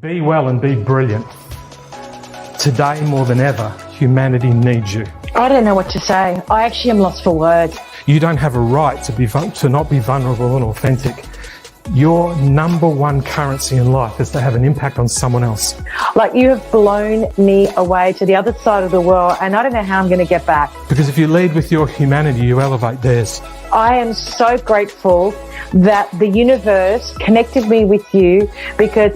Be well and be brilliant. Today, more than ever, humanity needs you. I don't know what to say. I actually am lost for words. You don't have a right to not be vulnerable and authentic. Your number one currency in life is to have an impact on someone else. Like, you have blown me away to the other side of the world, and I don't know how I'm going to get back. Because if you lead with your humanity, you elevate theirs. I am so grateful that the universe connected me with you, because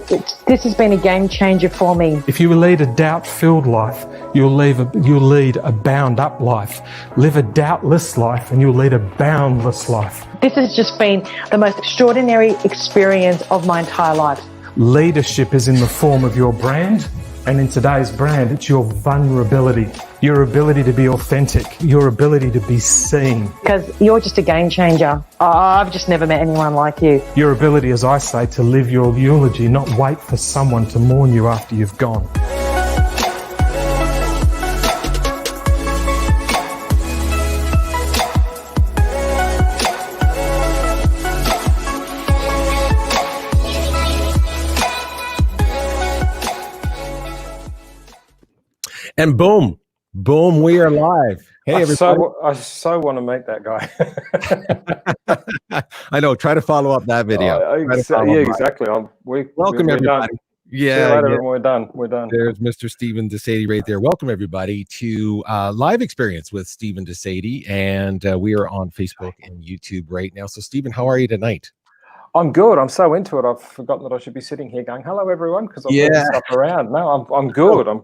this has been a game changer for me. If you lead a doubt-filled life, you'll lead a bound-up life. Live a doubtless life and you'll lead a boundless life. This has just been the most extraordinary experience of my entire life. Leadership is in the form of your brand, and in today's brand, it's your vulnerability, your ability to be authentic, your ability to be seen. Because you're just a game changer. I've just never met anyone like you. Your ability, as I say, to live your eulogy, not wait for someone to mourn you after you've gone. And boom, we are live. Hey, everybody. I so want to meet that guy. I know. Try to follow up that video. Exactly. Welcome, everybody. Yeah, we're done. There's Mr. Stephen De Sede right there. Welcome, everybody, to live experience with Stephen De Sede. And we are on Facebook and YouTube right now. So, Stephen, how are you tonight? I'm good. I'm so into it. I've forgotten that I should be sitting here going, "Hello, everyone," because I'm moving stuff around. No, I'm good. I'm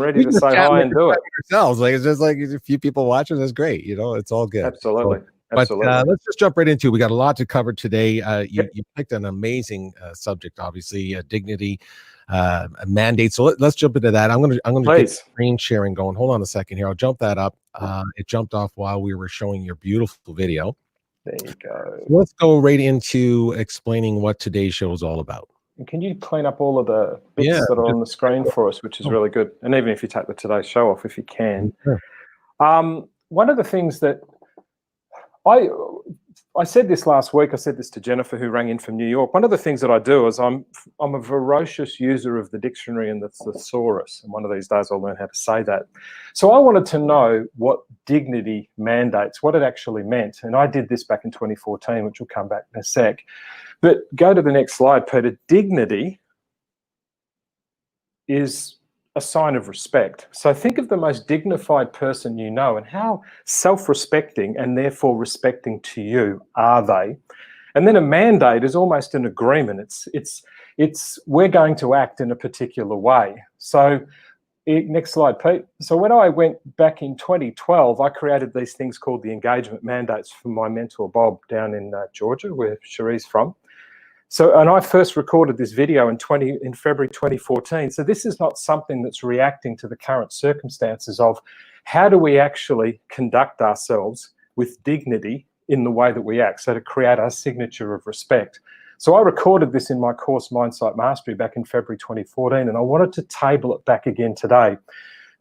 ready to say hi and do it. Ourselves, like, it's just like a few people watching. That's great. You know, it's all good. Absolutely. But let's just jump right into it. We got a lot to cover today. You picked an amazing subject, obviously, dignity, a mandate. So let's jump into that. I'm going to get screen sharing going. Hold on a second here. I'll jump that up. It jumped off while we were showing your beautiful video. There you go. So let's go right into explaining what today's show is all about. And can you clean up all of the bits that are on the screen for us, which is really good. And even if you take the today's show off, if you can. Sure. One of the things that I said this last week, I said this to Jennifer, who rang in from New York. One of the things that I do is I'm a voracious user of the dictionary and the thesaurus. And one of these days I'll learn how to say that. So I wanted to know what dignity mandates, what it actually meant. And I did this back in 2014, which will come back in a sec. But go to the next slide, Peter. Dignity is a sign of respect. So think of the most dignified person you know and how self-respecting and therefore respecting to you are they. And then a mandate is almost an agreement. It's we're going to act in a particular way. So next slide, Pete. So when I went back in 2012, I created these things called the engagement mandates for my mentor, Bob, down in Georgia, where Cherie's from. So, and I first recorded this video in February 2014. So this is not something that's reacting to the current circumstances of how do we actually conduct ourselves with dignity in the way that we act, so to create our signature of respect. So I recorded this in my course, Mindsight Mastery, back in February 2014, and I wanted to table it back again today.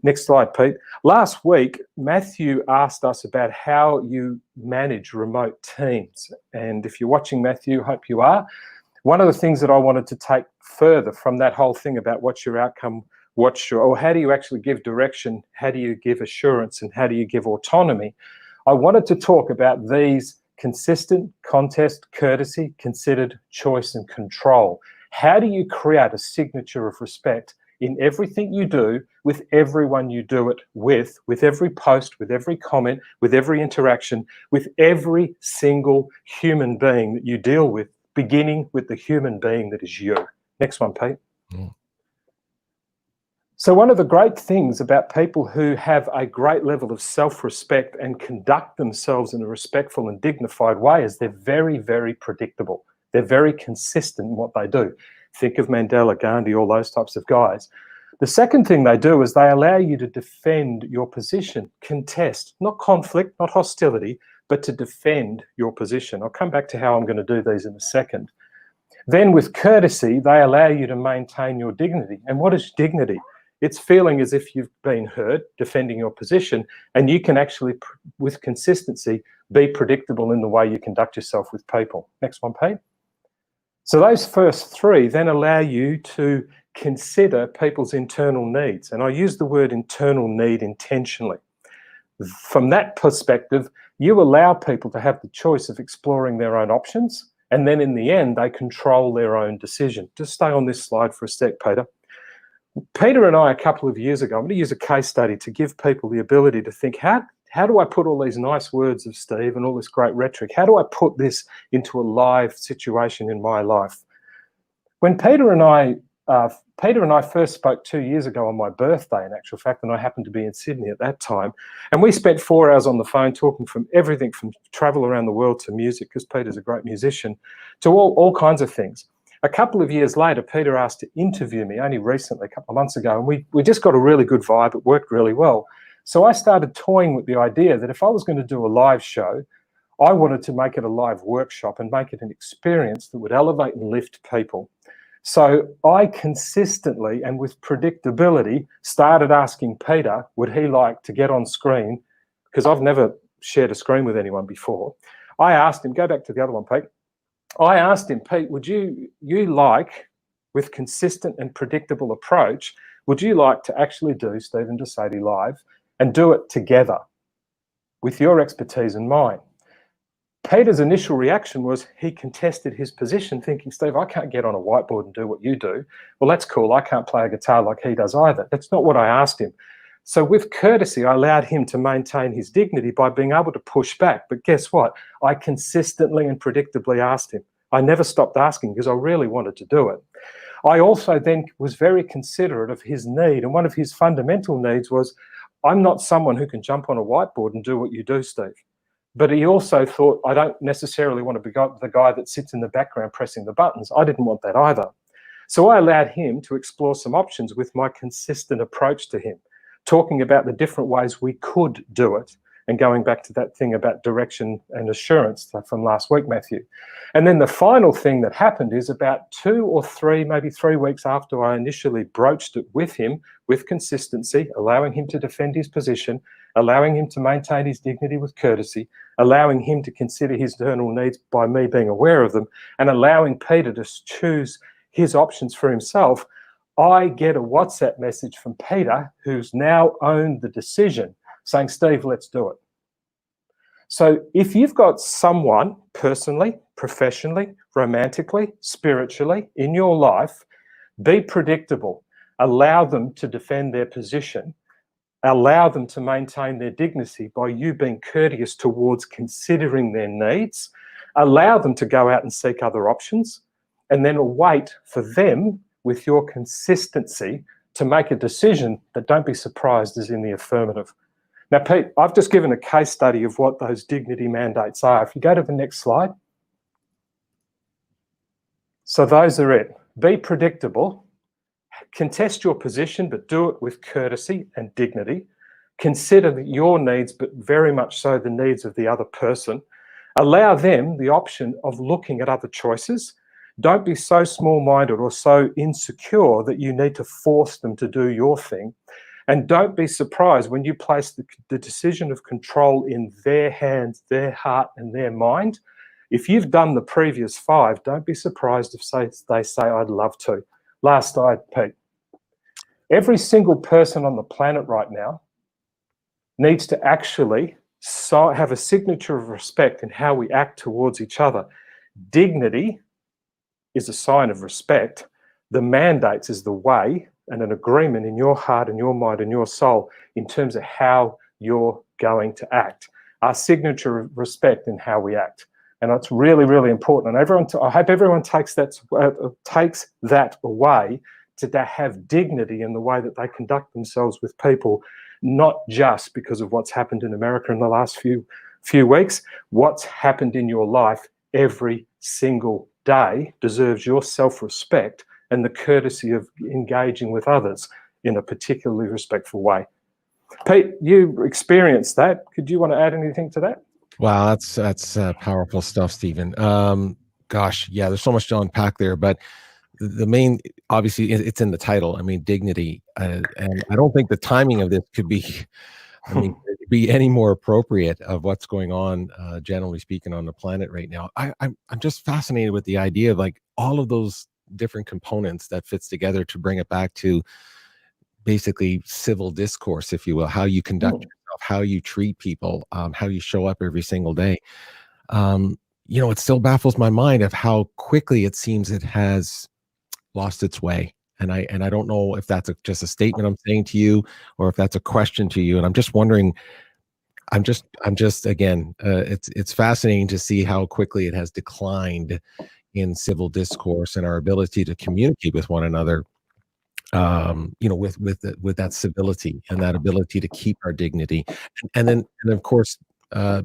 Next slide, Pete. Last week, Matthew asked us about how you manage remote teams. And if you're watching, Matthew, hope you are. One of the things that I wanted to take further from that whole thing about what's your outcome, or how do you actually give direction, how do you give assurance, and how do you give autonomy, I wanted to talk about these: consistent, contest, courtesy, considered, choice, and control. How do you create a signature of respect in everything you do, with everyone you do it with every post, with every comment, with every interaction, with every single human being that you deal with, beginning with the human being that is you. Next one, Pete. So one of the great things about people who have a great level of self-respect and conduct themselves in a respectful and dignified way is they're very, very predictable. They're very consistent in what they do. Think of Mandela, Gandhi, all those types of guys. The second thing they do is they allow you to defend your position, contest, not conflict, not hostility, but to defend your position. I'll come back to how I'm going to do these in a second. Then with courtesy, they allow you to maintain your dignity. And what is dignity? It's feeling as if you've been heard, defending your position, and you can actually, with consistency, be predictable in the way you conduct yourself with people. Next one, Pete. So those first three then allow you to consider people's internal needs. And I use the word internal need intentionally. From that perspective, you allow people to have the choice of exploring their own options, and then in the end, they control their own decision. Just stay on this slide for a sec, Peter. Peter and I, a couple of years ago, I'm going to use a case study to give people the ability to think, how do I put all these nice words of Steve and all this great rhetoric, how do I put this into a live situation in my life? When Peter and I first spoke 2 years ago on my birthday, in actual fact, and I happened to be in Sydney at that time, and we spent 4 hours on the phone talking from everything from travel around the world to music, because Peter's a great musician, to all kinds of things. A couple of years later, Peter asked to interview me only recently, a couple of months ago, and we just got a really good vibe. It worked really well. So I started toying with the idea that if I was going to do a live show, I wanted to make it a live workshop and make it an experience that would elevate and lift people. So I consistently and with predictability started asking Peter, would he like to get on screen? Because I've never shared a screen with anyone before. I asked him, go back to the other one, Pete. I asked him, Pete, would you like, with consistent and predictable approach, would you like to actually do Stephen De Sede live and do it together with your expertise and mine? Peter's initial reaction was he contested his position, thinking, Steve, I can't get on a whiteboard and do what you do. Well, that's cool. I can't play a guitar like he does either. That's not what I asked him. So with courtesy, I allowed him to maintain his dignity by being able to push back. But guess what? I consistently and predictably asked him. I never stopped asking because I really wanted to do it. I also then was very considerate of his need. And one of his fundamental needs was, I'm not someone who can jump on a whiteboard and do what you do, Steve. But he also thought, I don't necessarily want to be the guy that sits in the background pressing the buttons. I didn't want that either. So I allowed him to explore some options with my consistent approach to him, talking about the different ways we could do it, and going back to that thing about direction and assurance from last week, Matthew. And then the final thing that happened is about 2 or 3, maybe 3 weeks after I initially broached it with him, with consistency, allowing him to defend his position, allowing him to maintain his dignity with courtesy, allowing him to consider his internal needs by me being aware of them, and allowing Peter to choose his options for himself, I get a WhatsApp message from Peter, who's now owned the decision, saying, Steve, let's do it. So if you've got someone personally, professionally, romantically, spiritually in your life, be predictable, allow them to defend their position, allow them to maintain their dignity by you being courteous towards considering their needs, allow them to go out and seek other options, and then wait for them with your consistency to make a decision that, don't be surprised, is in the affirmative. Now, Pete, I've just given a case study of what those dignity mandates are. If you go to the next slide. So those are it. Be predictable. Contest your position, but do it with courtesy and dignity. Consider your needs, but very much so the needs of the other person. Allow them the option of looking at other choices. Don't be so small-minded or so insecure that you need to force them to do your thing. And don't be surprised when you place the decision of control in their hands, their heart, and their mind. If you've done the previous 5, don't be surprised if they say, I'd love to. Last slide, Pete. Every single person on the planet right now needs to actually have a signature of respect in how we act towards each other. Dignity is a sign of respect. The mandates is the way and an agreement in your heart and your mind and your soul in terms of how you're going to act. Our signature of respect in how we act. And it's really, really important. And I hope everyone takes that away, to have dignity in the way that they conduct themselves with people, not just because of what's happened in America in the last few weeks. What's happened in your life every single day deserves your self-respect and the courtesy of engaging with others in a particularly respectful way. Pete, you experienced that. Could you want to add anything to that? Wow, that's powerful stuff, Stephen. Gosh, yeah, there's so much to unpack there, but the main, obviously, it's in the title. I mean, dignity, and I don't think the timing of this could be, I mean, be any more appropriate of what's going on, generally speaking, on the planet right now. I'm just fascinated with the idea of like all of those different components that fits together to bring it back to basically civil discourse, if you will, how you conduct yourself, how you treat people, how you show up every single day. It still baffles my mind of how quickly it seems it has lost its way. And I don't know if that's just a statement I'm saying to you, or if that's a question to you. And I'm just wondering, I'm just again, it's fascinating to see how quickly it has declined in civil discourse and our ability to communicate with one another. With that civility and that ability to keep our dignity, and then of course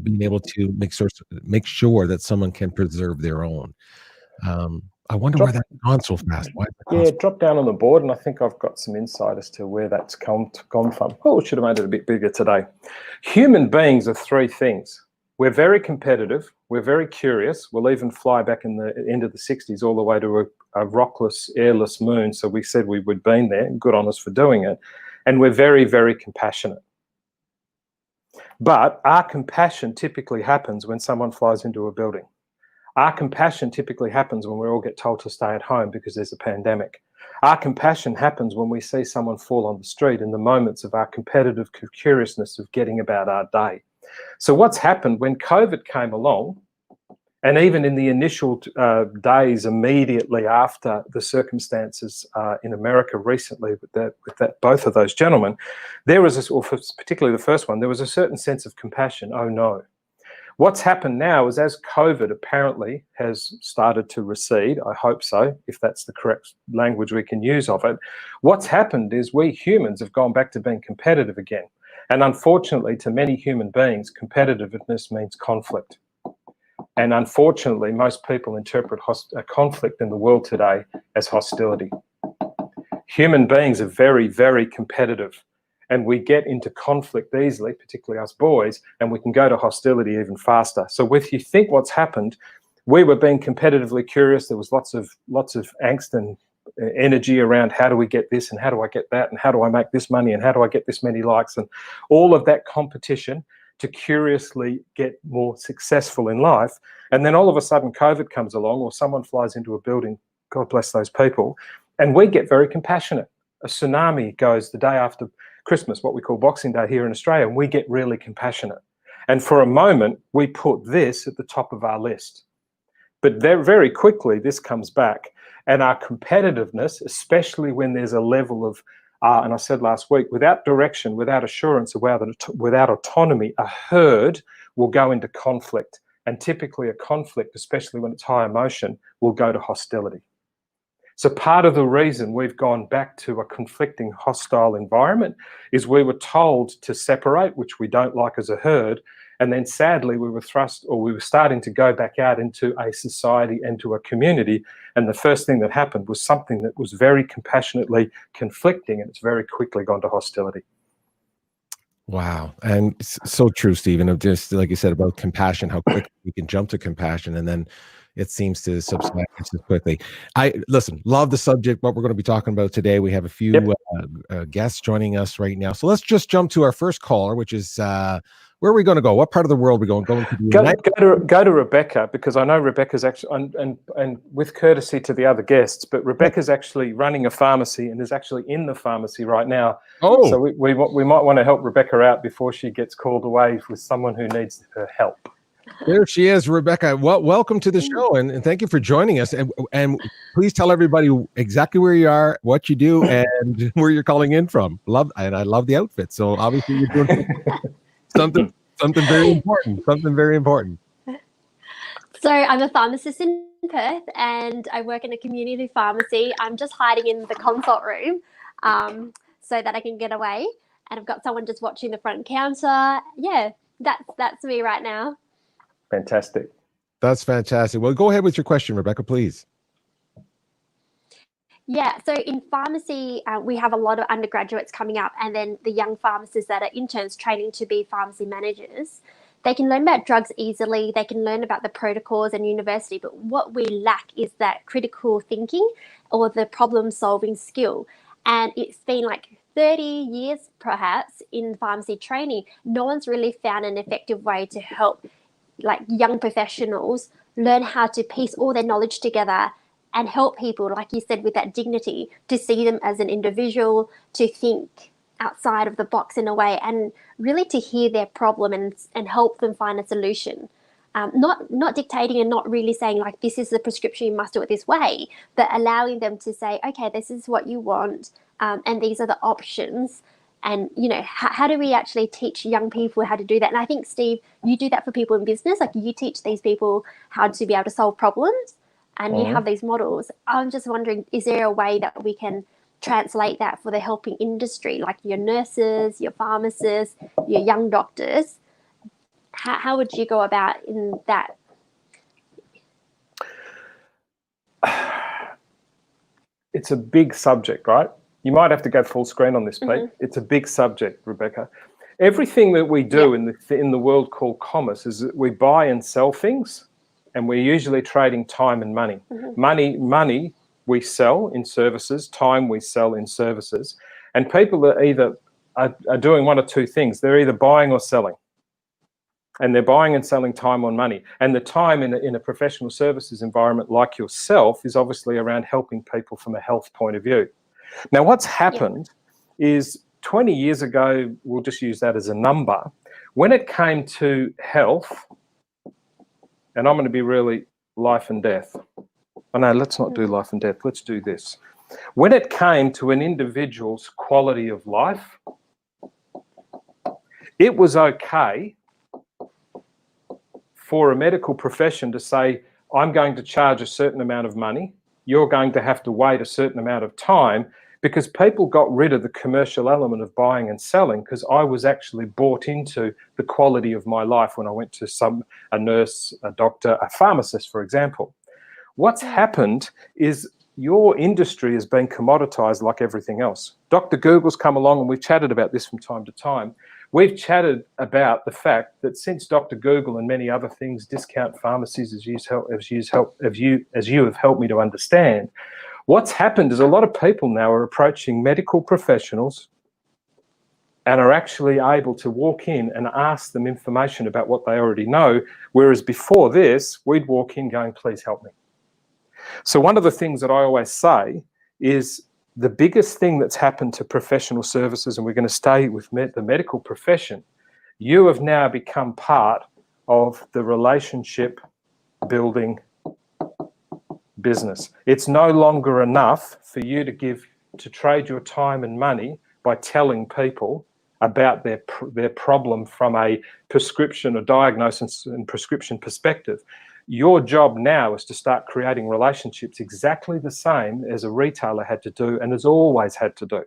being able to make sure that someone can preserve their own. I wonder where that's gone so fast. Why? Yeah, drop down on the board, and I think I've got some insight as to where that's gone from. Oh, should have made it a bit bigger today. Human beings are three things. We're very competitive. We're very curious. We'll even fly back in the end of the 60s all the way to a rockless, airless moon. So we said we would been there, and good on us for doing it. And we're very, very compassionate. But our compassion typically happens when someone flies into a building. Our compassion typically happens when we all get told to stay at home because there's a pandemic. Our compassion happens when we see someone fall on the street in the moments of our competitive curiousness of getting about our day. So what's happened when COVID came along, and even in the initial days immediately after the circumstances in America recently with that both of those gentlemen, there was, particularly the first one, there was a certain sense of compassion. Oh no. What's happened now is as COVID apparently has started to recede, I hope so, if that's the correct language we can use of it, what's happened is we humans have gone back to being competitive again. And unfortunately, to many human beings, competitiveness means conflict. And unfortunately, most people interpret a conflict in the world today as hostility. Human beings are very, very competitive. And we get into conflict easily, particularly us boys, and we can go to hostility even faster. So if you think what's happened, we were being competitively curious. There was lots of angst and energy around how do we get this and how do I get that and how do I make this money and how do I get this many likes, and all of that competition to curiously get more successful in life. And then all of a sudden COVID comes along, or someone flies into a building, God bless those people, and we get very compassionate. A tsunami goes the day after Christmas, what we call Boxing Day here in Australia, and we get really compassionate. And for a moment, we put this at the top of our list. But very quickly, this comes back. And our competitiveness, especially when there's a level of, and I said last week, without direction, without assurance, without autonomy, a herd will go into conflict. And typically a conflict, especially when it's high emotion, will go to hostility. So part of the reason we've gone back to a conflicting, hostile environment is we were told to separate, which we don't like as a herd. And then sadly, we were starting to go back out into a society and to a community. And the first thing that happened was something that was very compassionately conflicting, and it's very quickly gone to hostility. Wow. And so true, Stephen, of just like you said about compassion, how quickly we can jump to compassion and then it seems to subside just as quickly. Love the subject, what we're going to be talking about today. We have a few guests joining us right now. So let's just jump to our first caller, which is, where are we going to go? What part of the world are we going to go to Rebecca, because I know Rebecca's actually, and with courtesy to the other guests, but Rebecca's actually running a pharmacy and is actually in the pharmacy right now. Oh, so we might want to help Rebecca out before she gets called away with someone who needs her help. There she is, Rebecca. Well, welcome to the show, and thank you for joining us. And please tell everybody exactly where you are, what you do, and where you're calling in from. I love the outfit. So obviously you're doing something very important. Something very important. So I'm a pharmacist in Perth, and I work in a community pharmacy. I'm just hiding in the consult room so that I can get away. And I've got someone just watching the front counter. Yeah, that's me right now. Fantastic. That's fantastic. Well, go ahead with your question, Rebecca, please. Yeah, so in pharmacy, we have a lot of undergraduates coming up, and then the young pharmacists that are interns training to be pharmacy managers. they can learn about drugs easily, they can learn about the protocols in university, but what we lack is that critical thinking or the problem solving skill. And it's been like 30 years perhaps in pharmacy training, no one's really found an effective way to help like young professionals learn how to piece all their knowledge together and help people, like you said, with that dignity, to see them as an individual, to think outside of the box in a way, and really to hear their problem and help them find a solution. Not dictating and not really saying like, this is the prescription, you must do it this way, but allowing them to say, okay, this is what you want, and these are the options. And, you know, how do we actually teach young people how to do that? And I think, Steve, you do that for people in business. Like, you teach these people how to be able to solve problems, and you have these models. I'm just wondering, is there a way that we can translate that for the helping industry, like your nurses, your pharmacists, your young doctors? How would you go about in that? It's a big subject, right? You might have to go full screen on this, Pete. It's a big subject, Rebecca. Everything that we do in the world called commerce is that we buy and sell things, and we're usually trading time and money. Money we sell in services, time we sell in services, and people are either are doing one of two things. They're either buying or selling, and they're buying and selling time on money. And the time in a professional services environment like yourself is obviously around helping people from a health point of view. Now, what's happened is 20 years ago, we'll just use that as a number, when it came to health, and I'm going to be really life and death. Oh no, let's not do life and death. Let's do this. When it came to an individual's quality of life, it was okay for a medical profession to say, I'm going to charge a certain amount of money, you're going to have to wait a certain amount of time, because people got rid of the commercial element of buying and selling, because I was actually bought into the quality of my life when I went to a nurse, a doctor, a pharmacist, for example. What's happened is your industry has been commoditized like everything else. Dr. Google's come along, and we've chatted about this from time to time. We've chatted about the fact that since Dr. Google and many other things discount pharmacies, as you have helped me to understand, what's happened is a lot of people now are approaching medical professionals and are actually able to walk in and ask them information about what they already know, whereas before this, we'd walk in going, please help me. So one of the things that I always say is the biggest thing that's happened to professional services, and we're going to stay with the medical profession, you have now become part of the relationship building business. It's no longer enough for you to trade your time and money by telling people about their problem from a prescription or diagnosis and prescription perspective. Your job now is to start creating relationships exactly the same as a retailer had to do and has always had to do.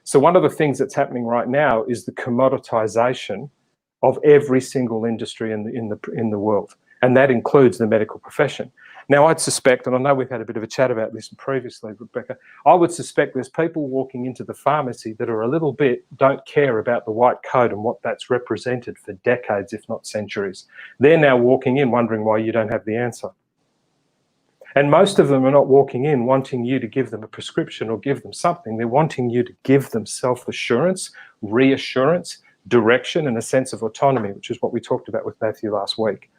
So one of the things that's happening right now is the commoditization of every single industry in the world, and that includes the medical profession. Now, I'd suspect, and I know we've had a bit of a chat about this previously, Rebecca, I would suspect there's people walking into the pharmacy that are a little bit, don't care about the white coat and what that's represented for decades, if not centuries. They're now walking in wondering why you don't have the answer. And most of them are not walking in wanting you to give them a prescription or give them something. They're wanting you to give them self-assurance, reassurance, direction, and a sense of autonomy, which is what we talked about with Matthew last week.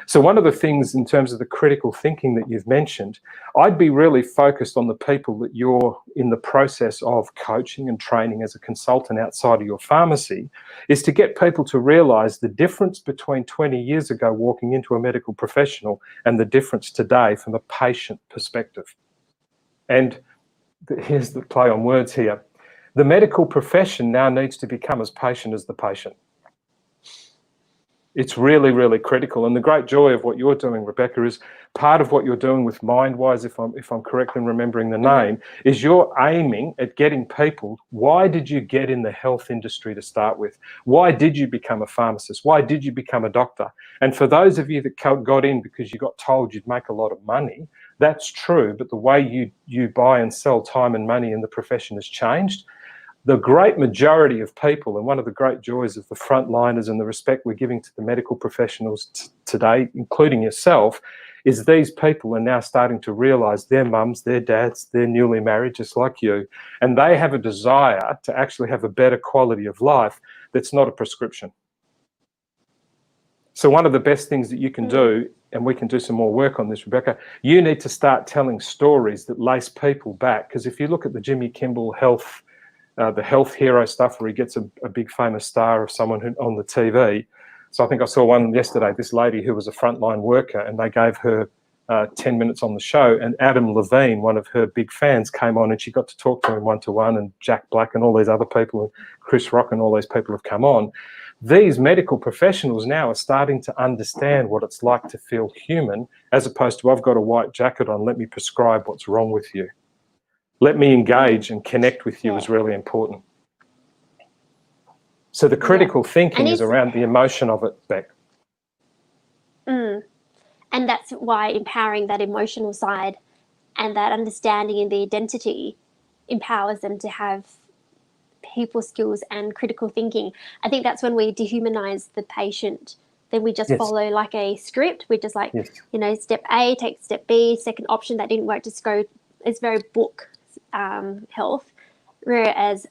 So one of the things in terms of the critical thinking that you've mentioned, I'd be really focused on the people that you're in the process of coaching and training as a consultant outside of your pharmacy, is to get people to realize the difference between 20 years ago walking into a medical professional and the difference today from a patient perspective. And here's the play on words here. The medical profession now needs to become as patient as the patient. It's really, really critical. And the great joy of what you're doing, Rebecca, is part of what you're doing with MindWise, if I'm correct in remembering the name, is you're aiming at getting people, why did you get in the health industry to start with? Why did you become a pharmacist? Why did you become a doctor? And for those of you that got in because you got told you'd make a lot of money, that's true, but the way you buy and sell time and money in the profession has changed. the great majority of people, and one of the great joys of the frontliners and the respect we're giving to the medical professionals today, including yourself, is these people are now starting to realise their mums, their dads, they're newly married just like you, and they have a desire to actually have a better quality of life that's not a prescription. So one of the best things that you can do, and we can do some more work on this, Rebecca, you need to start telling stories that lace people back. Because if you look at the Jimmy Kimmel the health hero stuff where he gets a big famous star of someone on the TV. So I think I saw one yesterday, this lady who was a frontline worker, and they gave her 10 minutes on the show, and Adam Levine, one of her big fans, came on and she got to talk to him one-to-one, and Jack Black and all these other people, and Chris Rock and all these people have come on. These medical professionals now are starting to understand what it's like to feel human, as opposed to, I've got a white jacket on, let me prescribe what's wrong with you. Let me engage and connect with you is really important. So the critical thinking is around the emotion of it, Beck. And that's why empowering that emotional side and that understanding in the identity empowers them to have people skills and critical thinking. I think that's when we dehumanize the patient. Then we just follow like a script. We just like, you know, step A, take step B, second option that didn't work, just go, it's very book health. Whereas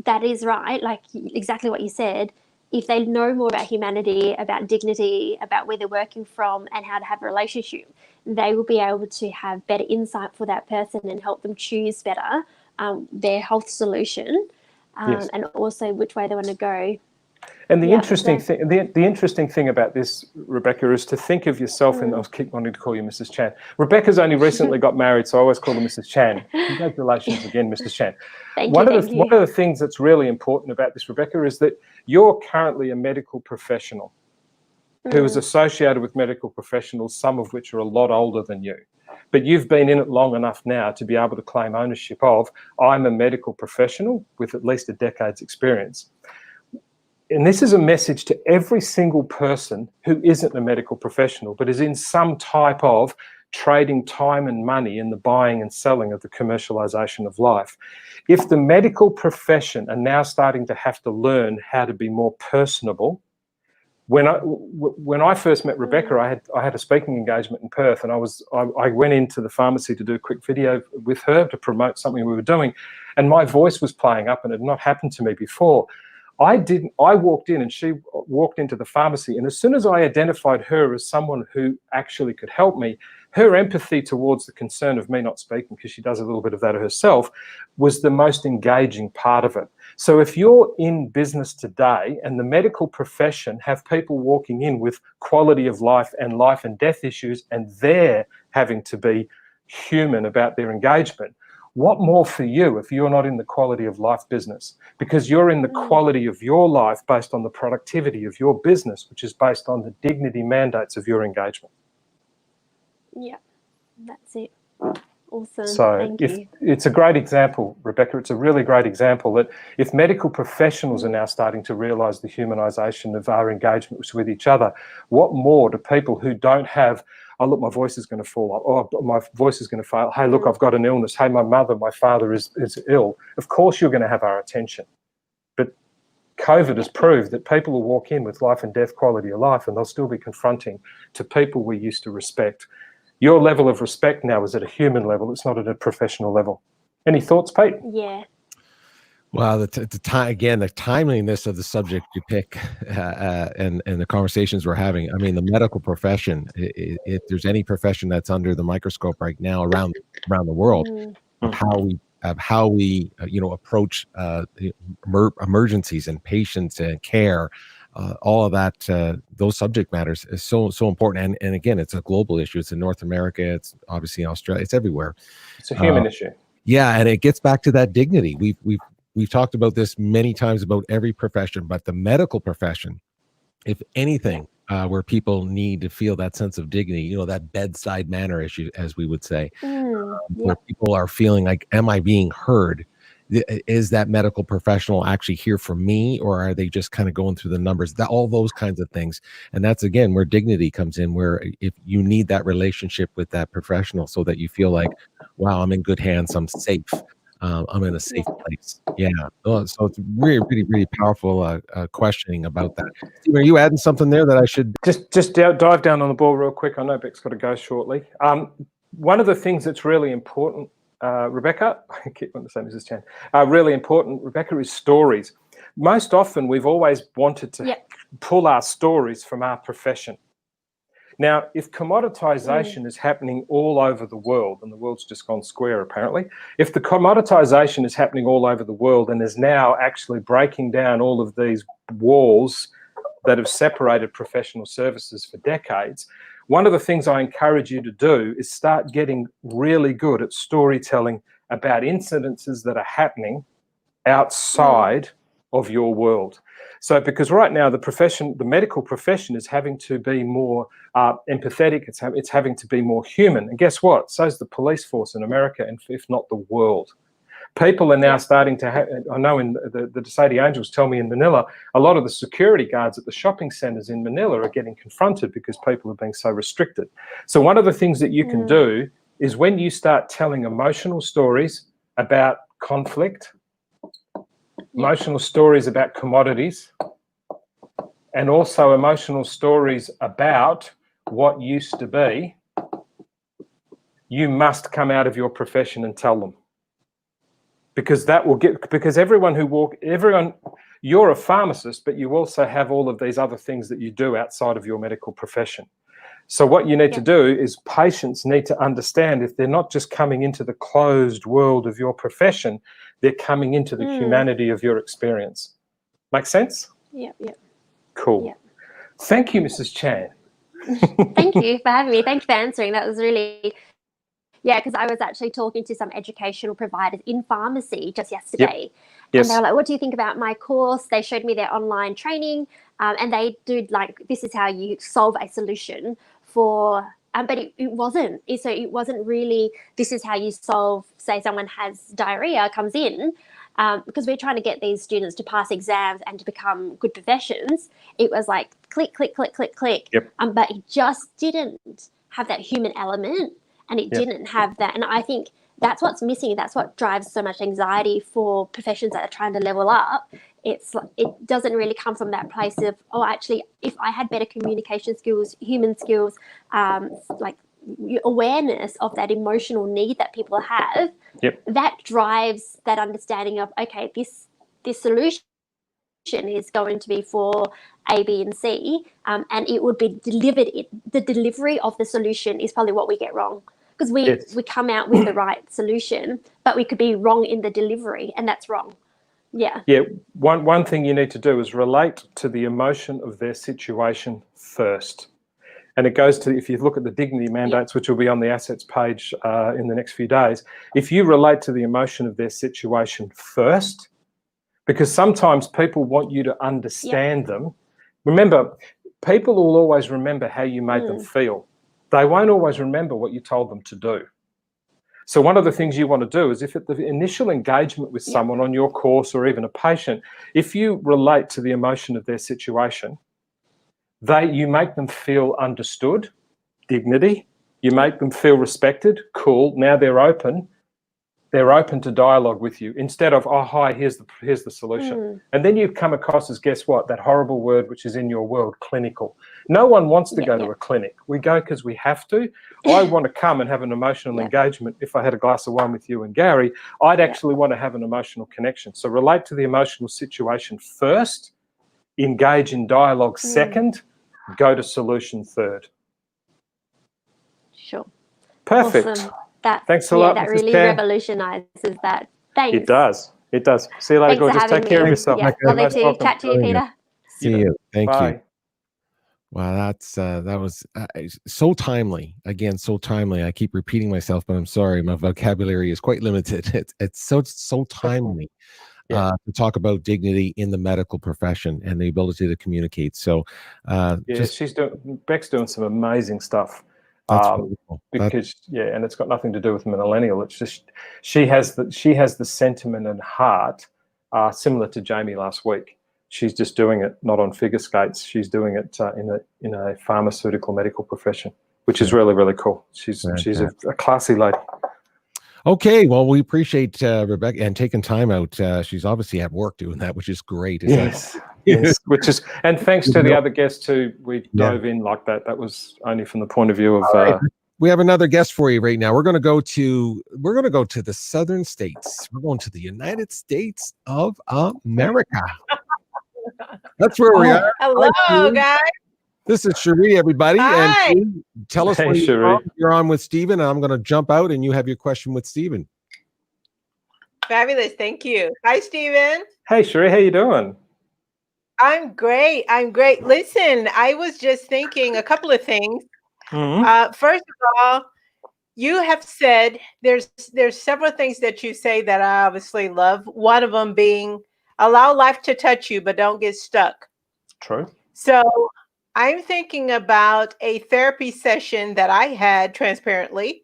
that is right, like exactly what you said. If they know more about humanity, about dignity, about where they're working from and how to have a relationship, they will be able to have better insight for that person and help them choose better their health solution and also which way they want to go. And the interesting thing, the interesting thing about this, Rebecca, is to think of yourself, and I'll keep wanting to call you Mrs. Chan. Rebecca's only recently got married, so I always call her Mrs. Chan. Congratulations again, Mrs. Chan. One of the things that's really important about this, Rebecca, is that you're currently a medical professional who is associated with medical professionals, some of which are a lot older than you. But you've been in it long enough now to be able to claim ownership of, I'm a medical professional with at least a decade's experience. And this is a message to every single person who isn't a medical professional, but is in some type of trading time and money in the buying and selling of the commercialization of life. If the medical profession are now starting to have to learn how to be more personable, when I first met Rebecca, I had a speaking engagement in Perth, and I went into the pharmacy to do a quick video with her to promote something we were doing, and my voice was playing up, and it had not happened to me before. I walked in and she walked into the pharmacy, and as soon as I identified her as someone who actually could help me, her empathy towards the concern of me not speaking, because she does a little bit of that herself, was the most engaging part of it. So if you're in business today and the medical profession have people walking in with quality of life and death issues, and they're having to be human about their engagement, what more for you if you're not in the quality of life business? Because you're in the quality of your life based on the productivity of your business, which is based on the dignity mandates of your engagement. Yeah, that's it. Awesome. So Thank you. It's a great example, Rebecca. It's a really great example that if medical professionals are now starting to realise the humanisation of our engagements with each other, what more do people who don't have, oh, look, my voice is going to fall off, oh, my voice is going to fail, hey, look, I've got an illness, hey, my father is ill. Of course you're going to have our attention. But COVID has proved that people will walk in with life and death quality of life, and they'll still be confronting to people we used to respect. Your level of respect now is at a human level. It's not at a professional level. Any thoughts, Pete? Yeah. Well, the timeliness of the subject you pick and the conversations we're having. I mean, the medical profession, if there's any profession that's under the microscope right now around the world, of how we approach emergencies and patients and care, all of that, those subject matters is so important. And again, it's a global issue. It's in North America. It's obviously in Australia. It's everywhere. It's a human issue. Yeah, and it gets back to that dignity. We've talked about this many times about every profession, but the medical profession, if anything, where people need to feel that sense of dignity, that bedside manner issue, as we would say, where people are feeling like, am I being heard? Is that medical professional actually here for me, or are they just kind of going through the numbers? All those kinds of things. And that's, again, where dignity comes in, where if you need that relationship with that professional so that you feel like, wow, I'm in good hands, I'm safe. I'm in a safe place. Yeah. Oh, so it's really, really, really powerful questioning about that. Steve, are you adding something there that I should just dive down on the ball real quick? I know Beck's got to go shortly. One of the things that's really important, Rebecca, I keep wanting to say Mrs. Chan, really important, Rebecca, is stories. Most often we've always wanted to pull our stories from our profession. Now, if commoditization is happening all over the world, and the world's just gone square apparently, if the commoditization is happening all over the world and is now actually breaking down all of these walls that have separated professional services for decades, one of the things I encourage you to do is start getting really good at storytelling about incidences that are happening outside of your world. So because right now the medical profession is having to be more empathetic, it's having to be more human. And guess what? So is the police force in America, and if not the world. People are now starting to have, I know in the De Sede Angels tell me in Manila, a lot of the security guards at the shopping centres in Manila are getting confronted because people are being so restricted. So one of the things that you can do is when you start telling emotional stories about conflict, emotional stories about commodities, and also emotional stories about what used to be, you must come out of your profession and tell them. Because that will get, because you're a pharmacist, but you also have all of these other things that you do outside of your medical profession. So what you need to do is patients need to understand if they're not just coming into the closed world of your profession, they're coming into the humanity of your experience. Make sense? Yeah. Cool. Yeah. Thank you, Mrs. Chan. Thank you for having me. Thank you for answering. That was really, because I was actually talking to some educational providers in pharmacy just yesterday. And they were like, what do you think about my course? They showed me their online training, and they do like, this is how you solve a solution for, but it wasn't. So it wasn't really, this is how you solve, say someone has diarrhea, comes in, because we're trying to get these students to pass exams and to become good professions. It was like click, click, click, click, click. But it just didn't have that human element, and it didn't have that. And I think that's what's missing. That's what drives so much anxiety for professions that are trying to level up. It doesn't really come from that place of, oh, actually, if I had better communication skills, human skills, like awareness of that emotional need that people have, that drives that understanding of, okay, this solution is going to be for A, B, and C, and it would be delivered. The delivery of the solution is probably what we get wrong, because we come out with the right solution, but we could be wrong in the delivery, and that's wrong. One thing you need to do is relate to the emotion of their situation first. And it goes to, if you look at the dignity mandates, which will be on the assets page in the next few days, if you relate to the emotion of their situation first, because sometimes people want you to understand them. Remember, people will always remember how you made them feel. They won't always remember what you told them to do. So one of the things you want to do is, if at the initial engagement with someone on your course or even a patient, if you relate to the emotion of their situation, you make them feel understood, dignity, you make them feel respected, cool, now they're open to dialogue with you, instead of, oh, hi, here's the solution. And then you come across as, guess what, that horrible word which is in your world, clinical. No one wants to go to a clinic. We go because we have to. I want to come and have an emotional engagement. If I had a glass of wine with you and Gary, I'd actually want to have an emotional connection. So relate to the emotional situation first, engage in dialogue second, go to solution third. Sure. Perfect. Awesome. Thanks a lot. That really revolutionizes that. Thanks. It does. See you later, gorgeous. Take care of yourself. Lovely to chat to you, Peter. See you. Thank Bye. you. Wow, that was so timely. Again, so timely. I keep repeating myself, but I'm sorry, my vocabulary is quite limited. It's so timely to talk about dignity in the medical profession and the ability to communicate. So, Beck's doing some amazing stuff. That's wonderful. Because and it's got nothing to do with millennial. It's just she has the sentiment and heart similar to Jamie last week. She's just doing it not on figure skates. She's doing it in a pharmaceutical medical profession, which is really, really cool. She's a classy lady. Okay, well, we appreciate Rebecca and taking time out. She's obviously at work doing that, which is great. Yes, yes. Which is, and thanks to the other guests who we dove in like that. That was only from the point of view of. We have another guest for you right now. We're going to go to the southern states. We're going to the United States of America. That's where we are. Hello, guys. This is Cherie, everybody. Hi. And tell us where Cherie. you're on with Stephen. And I'm going to jump out and you have your question with Stephen. Fabulous. Thank you. Hi, Stephen. Hey, Cherie, how you doing? I'm great. Listen, I was just thinking a couple of things. First of all, you have said there's several things that you say that I obviously love. One of them being allow life to touch you, but don't get stuck. True. So I'm thinking about a therapy session that I had transparently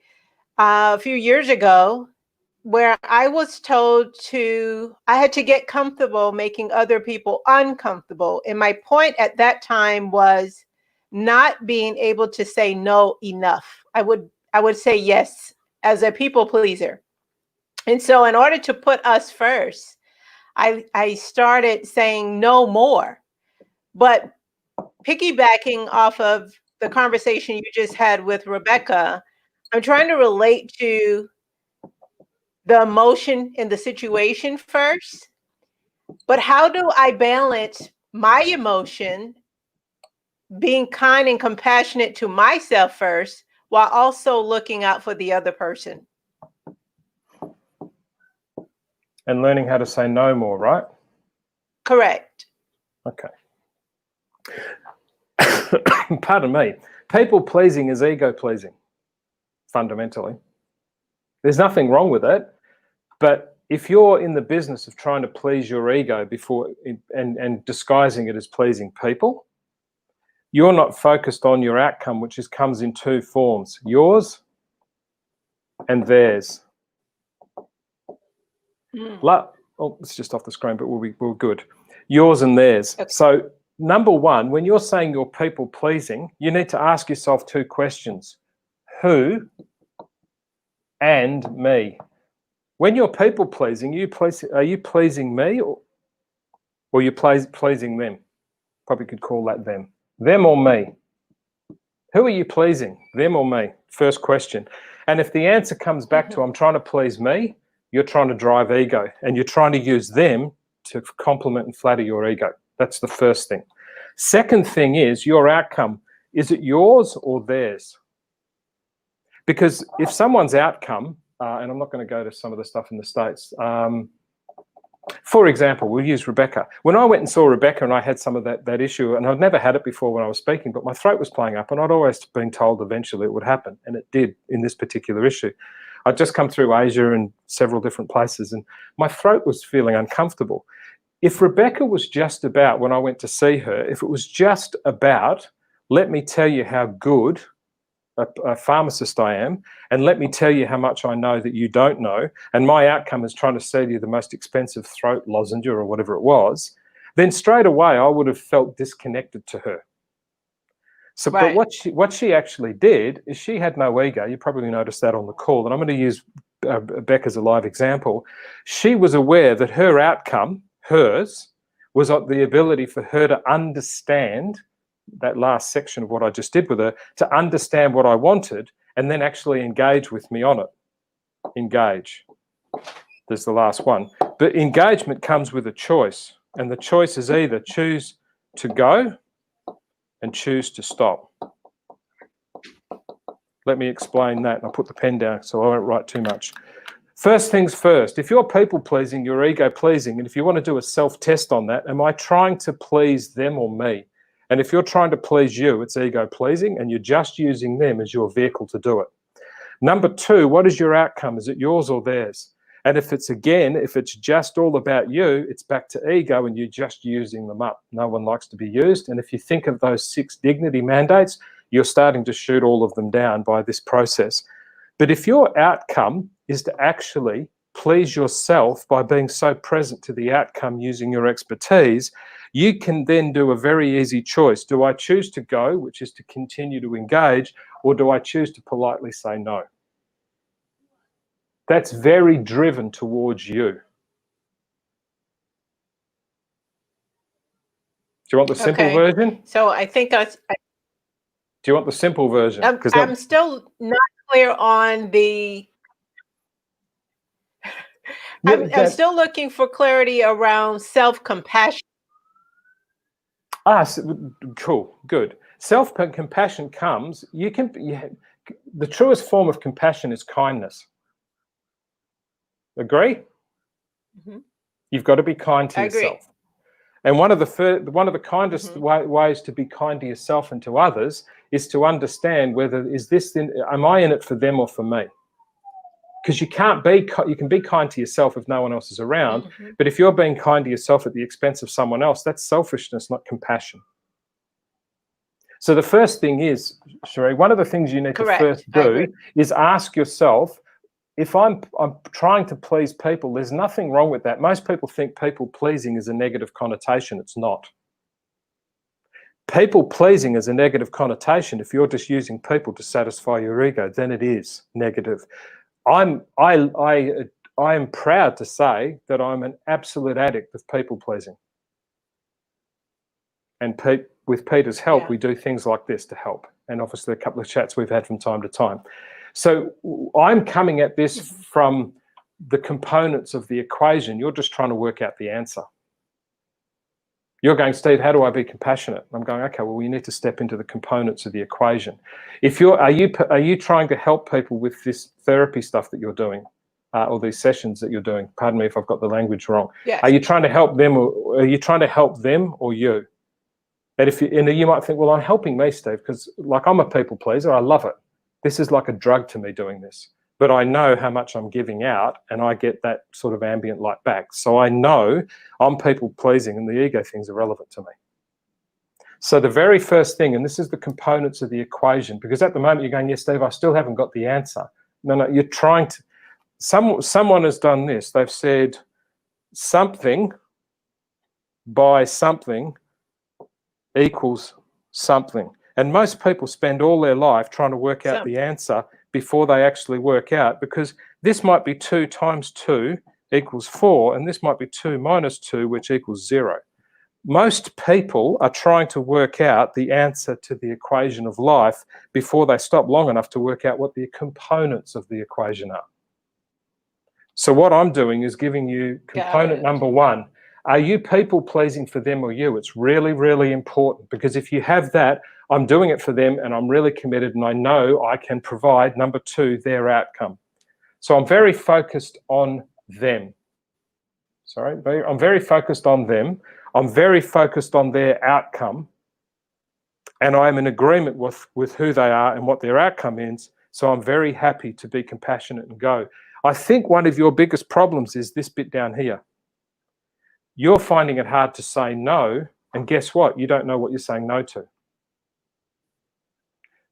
a few years ago, where I was told I had to get comfortable making other people uncomfortable. And my point at that time was not being able to say no enough. I would say yes as a people pleaser. And so in order to put us first, I started saying no more. But piggybacking off of the conversation you just had with Rebecca, I'm trying to relate to the emotion in the situation first. But how do I balance my emotion, being kind and compassionate to myself first, while also looking out for the other person? And learning how to say no more, right? Correct. Okay. Pardon me. People pleasing is ego pleasing, fundamentally. There's nothing wrong with it, but if you're in the business of trying to please your ego and disguising it as pleasing people, you're not focused on your outcome, which comes in two forms: yours and theirs. It's just off the screen, but we're good. Yours and theirs. Okay. So number one, when you're saying you're people pleasing, you need to ask yourself two questions: who and me? When you're people pleasing, are you pleasing me or you pleasing them? Probably could call that them. Them or me? Who are you pleasing? Them or me? First question. And if the answer comes back to I'm trying to please me, you're trying to drive ego and you're trying to use them to compliment and flatter your ego. That's the first thing. Second thing is your outcome. Is it yours or theirs? Because if someone's outcome, and I'm not going to go to some of the stuff in the States. For example, we'll use Rebecca. When I went and saw Rebecca and I had some of that issue, and I'd never had it before when I was speaking, but my throat was playing up and I'd always been told eventually it would happen, and it did in this particular issue. I'd just come through Asia and several different places and my throat was feeling uncomfortable. If Rebecca was just about, when I went to see her, if it was just about, let me tell you how good a pharmacist I am, and let me tell you how much I know that you don't know, and my outcome is trying to sell you the most expensive throat lozenge or whatever it was, then straight away I would have felt disconnected to her. So, right. But what she actually did is she had no ego. You probably noticed that on the call, and I'm going to use Beck as a live example. She was aware that her outcome, hers, was the ability for her to understand that last section of what I just did with her, to understand what I wanted and then actually engage with me on it. Engage. There's the last one. But engagement comes with a choice, and the choice is either choose to go and choose to stop. Let me explain that, and I'll put the pen down so I won't write too much. First things first, if you're people pleasing, you're ego pleasing, and if you want to do a self-test on that, am I trying to please them or me? And if you're trying to please you, it's ego pleasing, and you're just using them as your vehicle to do it. Number two, what is your outcome? Is it yours or theirs? And if it's just all about you, it's back to ego and you're just using them up. No one likes to be used. And if you think of those 6 dignity mandates, you're starting to shoot all of them down by this process. But if your outcome is to actually please yourself by being so present to the outcome using your expertise, you can then do a very easy choice. Do I choose to go, which is to continue to engage, or do I choose to politely say no? That's very driven towards you. Do you want the simple version? So I think Do you want the simple version? I'm still not clear on the. I'm still looking for clarity around self-compassion. Cool, good. Self-compassion comes. The truest form of compassion is kindness. Agree? Mm-hmm. You've got to be kind to yourself. And one of the kindest ways to be kind to yourself and to others is to understand whether am I in it for them or for me? Because you can be kind to yourself if no one else is around, but if you're being kind to yourself at the expense of someone else, that's selfishness, not compassion. So the first thing is, Sheree, one of the things you need to first do is ask yourself, if I'm trying to please people, there's nothing wrong with that. Most people think people pleasing is a negative connotation. It's not. People pleasing is a negative connotation. If you're just using people to satisfy your ego, then it is negative. I am proud to say that I'm an absolute addict of people pleasing. And with Peter's help, we do things like this to help. And obviously a couple of chats we've had from time to time. So I'm coming at this from the components of the equation. You're just trying to work out the answer. You're going, Steve, how do I be compassionate? I'm going, okay, well, you need to step into the components of the equation. Are you trying to help people with this therapy stuff that you're doing, or these sessions that you're doing? Pardon me if I've got the language wrong. Yes. Are you trying to help them, or are you trying to help them or you? And you might think, well, I'm helping me, Steve, because like I'm a people pleaser. I love it. This is like a drug to me doing this. But I know how much I'm giving out, and I get that sort of ambient light back. So I know I'm people pleasing, and the ego things are relevant to me. So the very first thing, and this is the components of the equation, because at the moment you're going, yes, Steve, I still haven't got the answer. No, you're trying to. Someone has done this. They've said something by something equals something. And most people spend all their life trying to work out the answer before they actually work out, because this might be 2 times 2 equals 4, and this might be 2 minus 2, which equals 0. Most people are trying to work out the answer to the equation of life before they stop long enough to work out what the components of the equation are. So what I'm doing is giving you component number 1. Are you people pleasing for them or you? It's really, really important, because if you have that, I'm doing it for them and I'm really committed and I know I can provide, number 2, their outcome. So I'm very focused on them. I'm very focused on them. I'm very focused on their outcome, and I'm in agreement with who they are and what their outcome is. So I'm very happy to be compassionate and go. I think one of your biggest problems is this bit down here. You're finding it hard to say no, and guess what? You don't know what you're saying no to.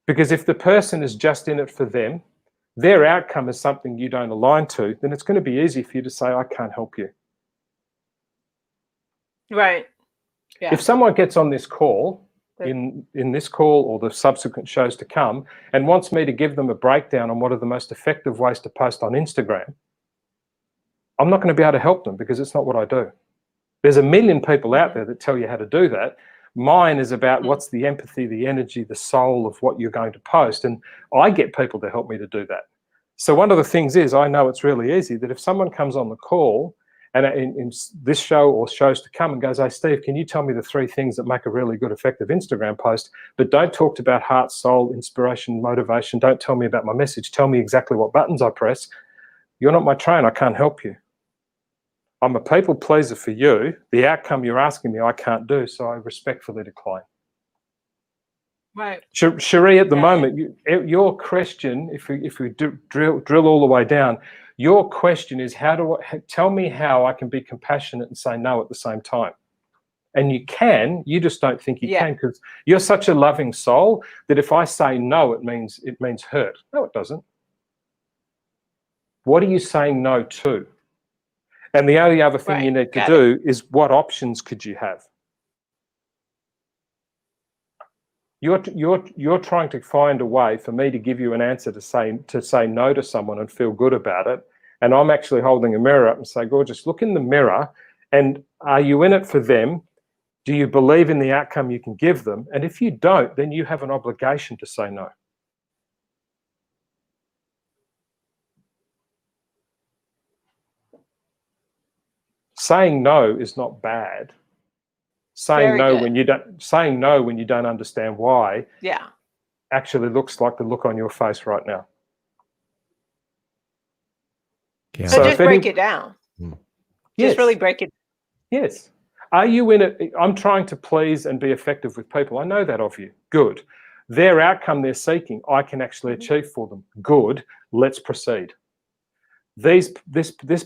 Because if the person is just in it for them, their outcome is something you don't align to, then it's going to be easy for you to say, I can't help you. Right. Yeah. If someone gets on this call, in this call or the subsequent shows to come, and wants me to give them a breakdown on what are the most effective ways to post on Instagram, I'm not going to be able to help them, because it's not what I do. There's a million people out there that tell you how to do that. Mine is about what's the empathy, the energy, the soul of what you're going to post. And I get people to help me to do that. So one of the things is, I know it's really easy that if someone comes on the call and in this show or shows to come and goes, hey, Steve, can you tell me the 3 things that make a really good, effective Instagram post, but don't talk about heart, soul, inspiration, motivation. Don't tell me about my message. Tell me exactly what buttons I press. You're not my trainer. I can't help you. I'm a people pleaser for you. The outcome you're asking me, I can't do, so I respectfully decline. Right. Sheree, at the moment, your question, if we drill all the way down, your question is, tell me how I can be compassionate and say no at the same time. And you can, you just don't think you can, because you're such a loving soul that if I say no, it means hurt. No, it doesn't. What are you saying no to? And the only other thing you need to do is, what options could you have? You're trying to find a way for me to give you an answer to say no to someone and feel good about it. and I'm actually holding a mirror up and say, gorgeous, look in the mirror, and are you in it for them? Do you believe in the outcome you can give them? And if you don't, then you have an obligation to say no. Saying no is not bad. Saying no when you don't understand why, actually looks like the look on your face right now. Yeah. So just break it down. Yes. Just really break it. Yes. Are you in it? I'm trying to please and be effective with people. I know that of you. Good. Their outcome they're seeking, I can actually achieve for them. Good. Let's proceed. This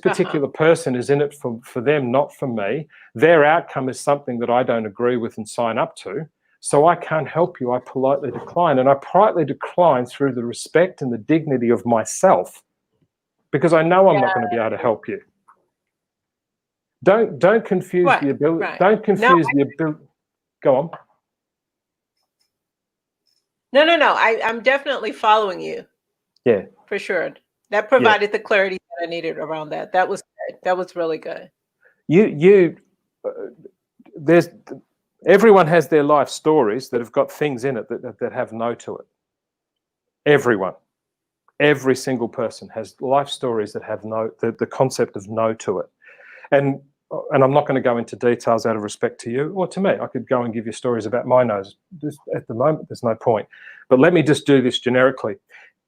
particular person is in it for them, not for me. Their outcome is something that I don't agree with and sign up to. So I can't help you. I politely decline. And I politely decline through the respect and the dignity of myself, because I know I'm not going to be able to help you. Don't confuse the ability. Right. Don't confuse the ability. Go on. No. I'm definitely following you. Yeah. For sure. That provided the clarity that I needed around that. That was good. That was really good. Everyone has their life stories that have got things in it that have no to it. Everyone. Every single person has life stories that have no, the concept of no to it. And I'm not going to go into details out of respect to you or to me. I could go and give you stories about my no's. At the moment, there's no point. But let me just do this generically.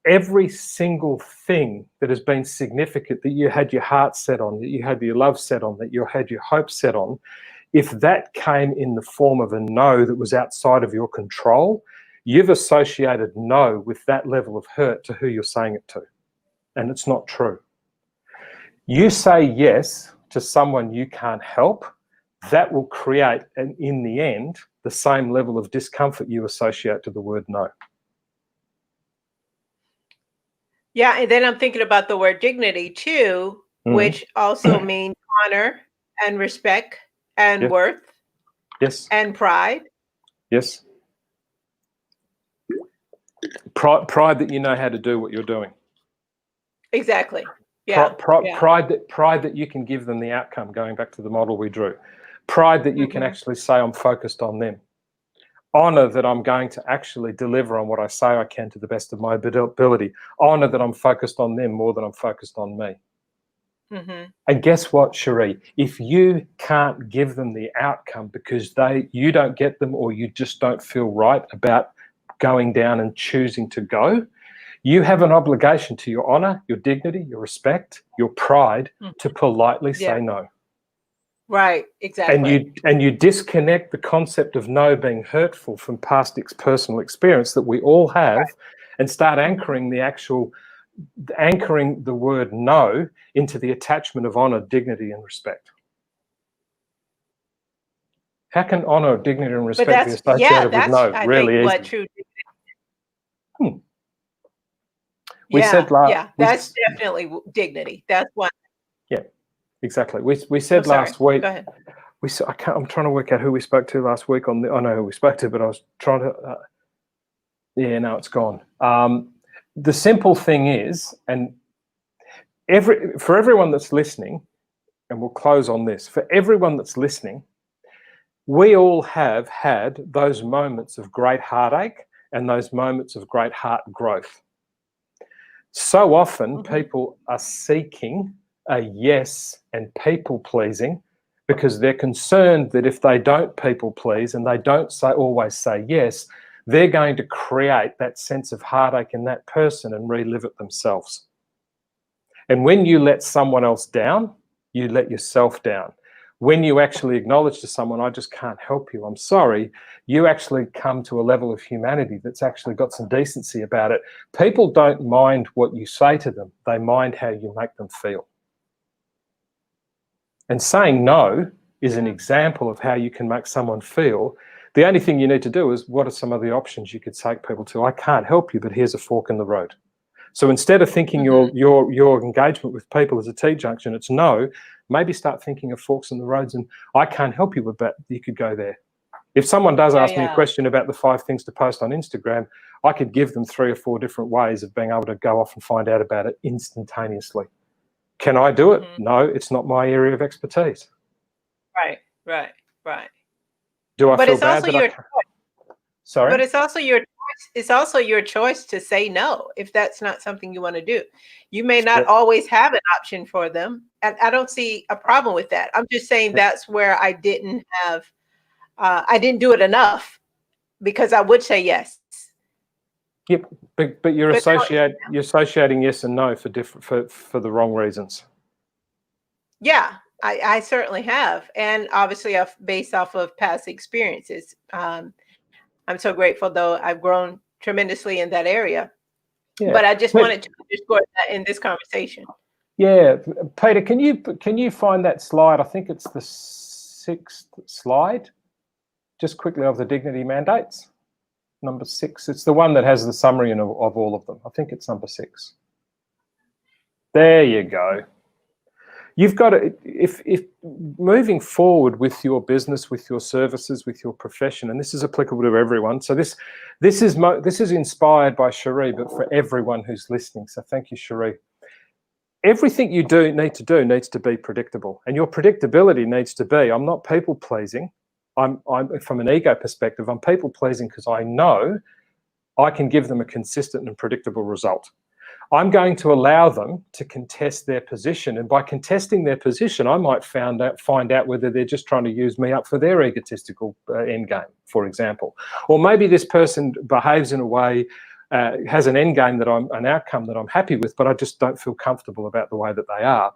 Every single thing that has been significant, that you had your heart set on, that you had your love set on, that you had your hope set on, if that came in the form of a no that was outside of your control, you've associated no with that level of hurt to who you're saying it to. And it's not true. You say yes to someone you can't help, that will create, and in the end, the same level of discomfort you associate to the word no. Yeah, and then I'm thinking about the word dignity too, which also means honor and respect and worth. Yes. And pride. Yes. Pride that you know how to do what you're doing. Exactly. Yeah. Pride that you can give them the outcome, going back to the model we drew. Pride that you can actually say, I'm focused on them. Honor that I'm going to actually deliver on what I say I can to the best of my ability. Honor that I'm focused on them more than I'm focused on me. And guess what, Cherie? If you can't give them the outcome because you don't get them, or you just don't feel right about going down and choosing to go, you have an obligation to your honor, your dignity, your respect, your pride to politely say no. Right, exactly. And you disconnect the concept of no being hurtful from past personal experience that we all have, and start anchoring the word no into the attachment of honor, dignity, and respect. How can honor, dignity, and respect be associated with no? Really easy. What true dignity. We said that's definitely dignity. That's what. Yeah, exactly. We said last week. Go ahead. I'm trying to work out who we spoke to last week on I know who we spoke to, but I was trying to. No, it's gone. The simple thing is, and for everyone that's listening, and we'll close on this. For everyone that's listening, we all have had those moments of great heartache and those moments of great heart growth. So often people are seeking a yes and people pleasing because they're concerned that if they don't people please and they don't always say yes, they're going to create that sense of heartache in that person and relive it themselves. And when you let someone else down, you let yourself down. When you actually acknowledge to someone, I just can't help you, I'm sorry, you actually come to a level of humanity that's actually got some decency about it. People don't mind what you say to them. They mind how you make them feel. And saying no is an example of how you can make someone feel. The only thing you need to do is, what are some of the options you could take people to? I can't help you, but here's a fork in the road. So instead of thinking your engagement with people as a T-junction, it's no, maybe start thinking of forks in the roads, and I can't help you with that. You could go there. If someone does ask me a question about the 5 things to post on Instagram, I could give them 3 or 4 different ways of being able to go off and find out about it instantaneously. Can I do it? No, it's not my area of expertise. Right. Do I But feel it's bad also that your I can't? Sorry? But it's also your choice. It's also your choice to say no if that's not something you want to do. You may not always have an option for them, and I don't see a problem with that. I'm just saying that's where I didn't do it enough because I would say yes. Yep, but you're But now- associating yes and no for the wrong reasons. Yeah, I certainly have, and obviously based off of past experiences. I'm so grateful, though I've grown tremendously in that area. Yeah. But I just wanted to underscore that in this conversation. Yeah, Peter, can you find that slide? I think it's the 6th slide, just quickly, of the dignity mandates. Number 6. It's the one that has the summary of all of them. I think it's number 6. There you go. You've got to, if moving forward with your business, with your services, with your profession, and this is applicable to everyone. So this is inspired by Cherie, but for everyone who's listening. So thank you, Cherie. Everything you need to be predictable, and your predictability needs to be: I'm not people pleasing. I'm from an ego perspective, I'm people pleasing because I know I can give them a consistent and predictable result. I'm going to allow them to contest their position, and by contesting their position, I might find out whether they're just trying to use me up for their egotistical end game, for example, or maybe this person behaves in a way, has an end game an outcome that I'm happy with, but I just don't feel comfortable about the way that they are.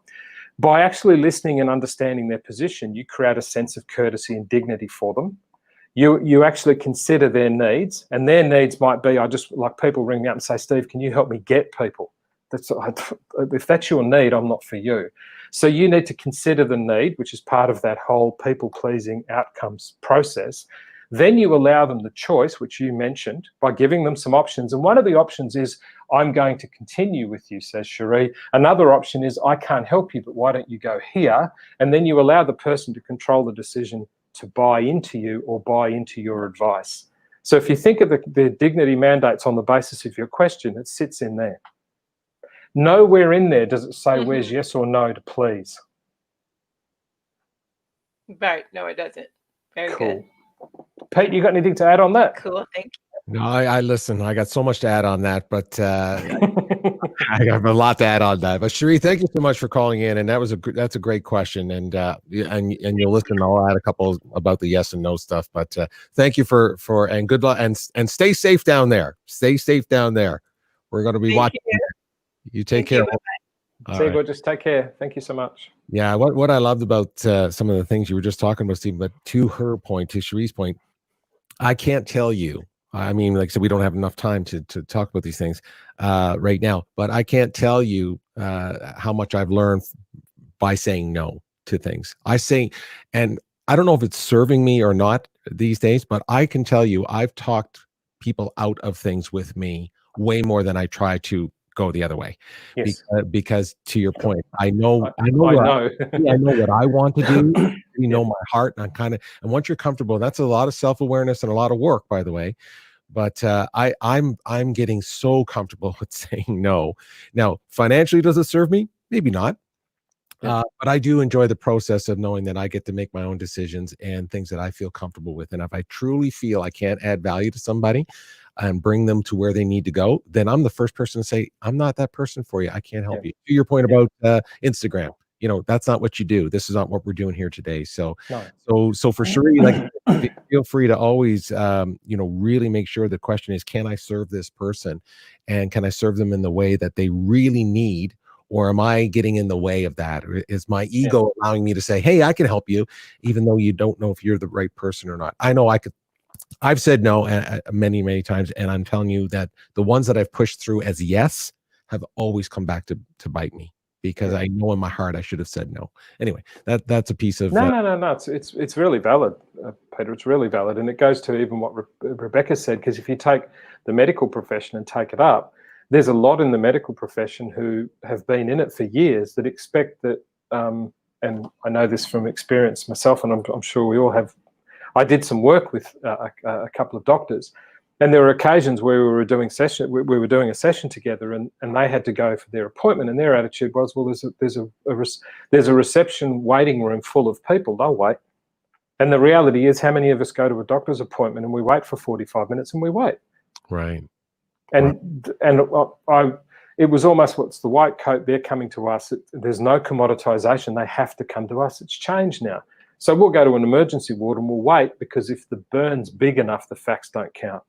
By actually listening and understanding their position, you create a sense of courtesy and dignity for them. You actually consider their needs, and their needs might be, like people ring me up and say, Steve, can you help me get people? If that's your need, I'm not for you. So you need to consider the need, which is part of that whole people-pleasing outcomes process. Then you allow them the choice, which you mentioned, by giving them some options. And one of the options is, I'm going to continue with you, says Cherie. Another option is, I can't help you, but why don't you go here? And then you allow the person to control the decision to buy into you or buy into your advice. So if you think of the dignity mandates on the basis of your question, it sits in there. Nowhere in there does it say where's yes or no to please. Right. No, it doesn't. Very Cool. Good. Pete, you got anything to add on that? Cool. Thank you. No, I listen. I got so much to add on that, but I have a lot to add on that. But Cherie, thank you so much for calling in, and that's a great question. And you'll listen. I'll add a couple about the yes and no stuff. But thank you for and good luck, and stay safe down there. Stay safe down there. We're going to be watching. You take care. Steve, right. Just take care. Thank you so much. Yeah, what I loved about some of the things you were just talking about, Steve, but to her point, to Cherie's point, I can't tell you. I mean, like I said, we don't have enough time to talk about these things right now, but I can't tell you how much I've learned by saying no to things. I say, and I don't know if it's serving me or not these days, but I can tell you I've talked people out of things with me way more than I try to go the other way. Yes. Because to your point, I know I know what I want to do. You know my heart, and once you're comfortable, that's a lot of self-awareness and a lot of work, by the way. But I'm getting so comfortable with saying no. Now, financially, does it serve me? Maybe not. Yeah. But I do enjoy the process of knowing that I get to make my own decisions and things that I feel comfortable with. And if I truly feel I can't add value to somebody and bring them to where they need to go, then I'm the first person to say, I'm not that person for you. I can't help you. To your point about Instagram, that's not what you do. This is not what we're doing here today. So, so for sure, feel free to always, really make sure the question is, can I serve this person, and can I serve them in the way that they really need? Or am I getting in the way of that? Or is my ego allowing me to say, hey, I can help you, even though you don't know if you're the right person or not? I know I've said no many, many times. And I'm telling you that the ones that I've pushed through as yes have always come back to bite me, because I know in my heart I should have said no. Anyway, that's a piece of... No. It's really valid, Peter. It's really valid. And it goes to even what Rebecca said, because if you take the medical profession and take it up, there's a lot in the medical profession who have been in it for years that expect that, and I know this from experience myself, and I'm sure we all have. I did some work with a couple of doctors, And there were occasions where we were doing a session together, and they had to go for their appointment, and their attitude was, well, there's a reception waiting room full of people. They'll wait. And the reality is, how many of us go to a doctor's appointment and we wait for 45 minutes and we wait? Right. And it was almost, what's the white coat? They're coming to us. There's no commoditization. They have to come to us. It's changed now. So we'll go to an emergency ward and we'll wait, because if the burn's big enough, the facts don't count.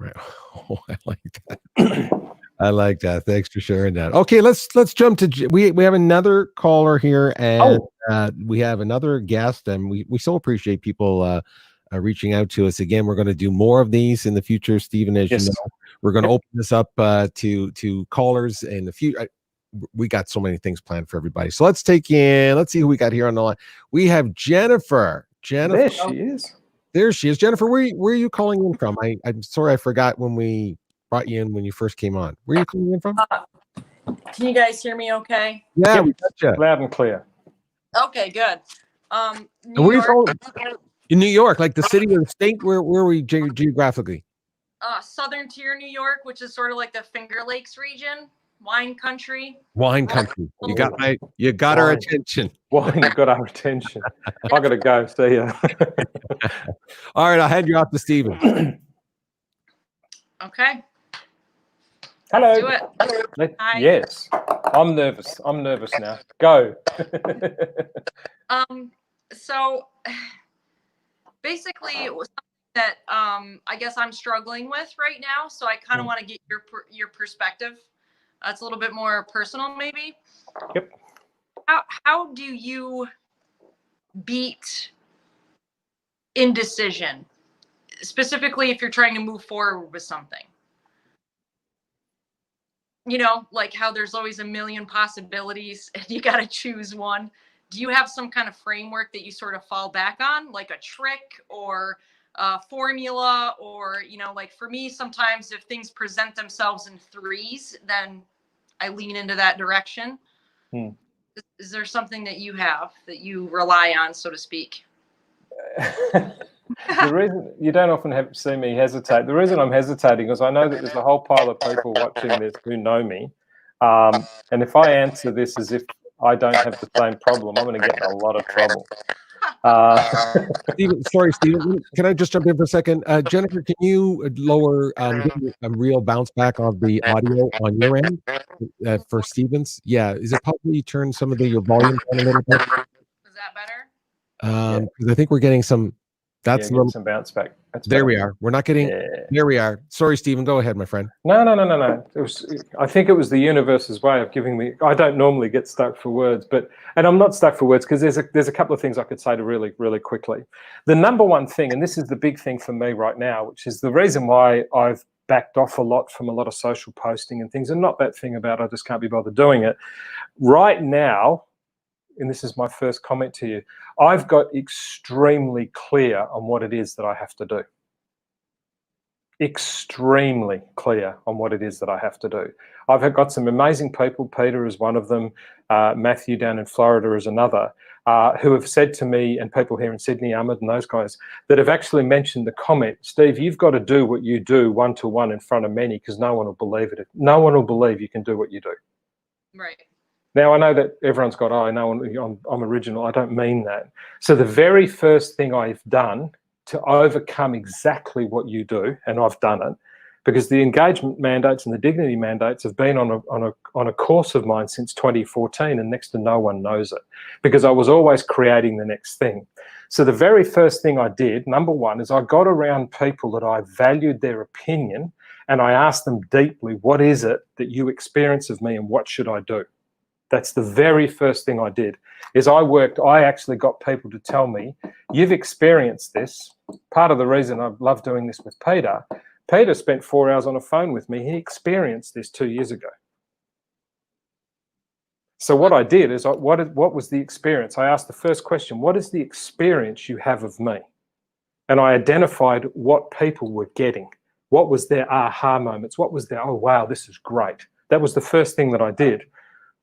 Right. Oh, I like that. I like that. Thanks for sharing that. Okay, let's jump to we have another caller here, and we have another guest, and we so appreciate people reaching out to us. Again, we're going to do more of these in the future, Stephen. As you know, we're going to open this up to callers in the future. We got so many things planned for everybody. So let's see who we got here on the line. We have Jennifer. There she is. There she is. Jennifer, where are you calling in from? I'm sorry, I forgot when we brought you in when you first came on. Where are you calling in from? Can you guys hear me okay? Yeah, we got you. Loud and clear. Okay, good. New York. In New York, like the city or the state? Where are we geographically? Southern tier New York, which is sort of like the Finger Lakes region. Wine country. Wine country. You got our attention. Wine got our attention. I got to go. See ya. All right, I'll hand you off to Stephen. Okay. Hello. Let's do it. Hi. Yes. I'm nervous. I'm nervous now. Go. So basically it was something that I guess I'm struggling with right now. So I kind of want to get your perspective. It's a little bit more personal, maybe. Yep. How do you beat indecision, specifically if you're trying to move forward with something? You know, like how there's always a million possibilities and you got to choose one. Do you have some kind of framework that you sort of fall back on, like a trick or a formula? Or, you know, like for me, sometimes if things present themselves in threes, then I lean into that direction. Is there something that you have that you rely on, so to speak? The reason you don't often see me hesitate, the reason I'm hesitating is I know that there's a whole pile of people watching this who know me. And if I answer this as if I don't have the same problem, I'm going to get in a lot of trouble. Stephen, can I just jump in for a second? Jennifer, can you lower a real bounce back of the audio on your end for Stevens? Yeah, is it possible you turn some of your volume down a little bit? Is that better? Because I think we're getting some. That's some bounce back. There we are. We're not getting. Yeah. There we are. Sorry, Stephen. Go ahead, my friend. No. I think it was the universe's way of giving me. I don't normally get stuck for words, and I'm not stuck for words because there's a couple of things I could say to really, really quickly. The number one thing, and this is the big thing for me right now, which is the reason why I've backed off a lot from a lot of social posting and things, and not that thing about I just can't be bothered doing it. Right now, and this is my first comment to you, I've got extremely clear on what it is that I have to do. Extremely clear on what it is that I have to do. I've got some amazing people, Peter is one of them, Matthew down in Florida is another, who have said to me, and people here in Sydney, Ahmed and those guys, that have actually mentioned the comment, Steve, you've got to do what you do one-to-one in front of many because no one will believe it. No one will believe you can do what you do. Right. Now, I know that everyone's got, I know I'm original. I don't mean that. So the very first thing I've done to overcome exactly what you do, and I've done it, because the engagement mandates and the dignity mandates have been on a course of mine since 2014, and next to no one knows it, because I was always creating the next thing. So the very first thing I did, number one, is I got around people that I valued their opinion, and I asked them deeply, what is it that you experience of me and what should I do? That's the very first thing I did, is I actually got people to tell me, you've experienced this. Part of the reason I love doing this with Peter spent 4 hours on a phone with me. He experienced this 2 years ago. So what I did is, what was the experience? I asked the first question, what is the experience you have of me? And I identified what people were getting. What was their aha moments? What was their, oh, wow, this is great. That was the first thing that I did.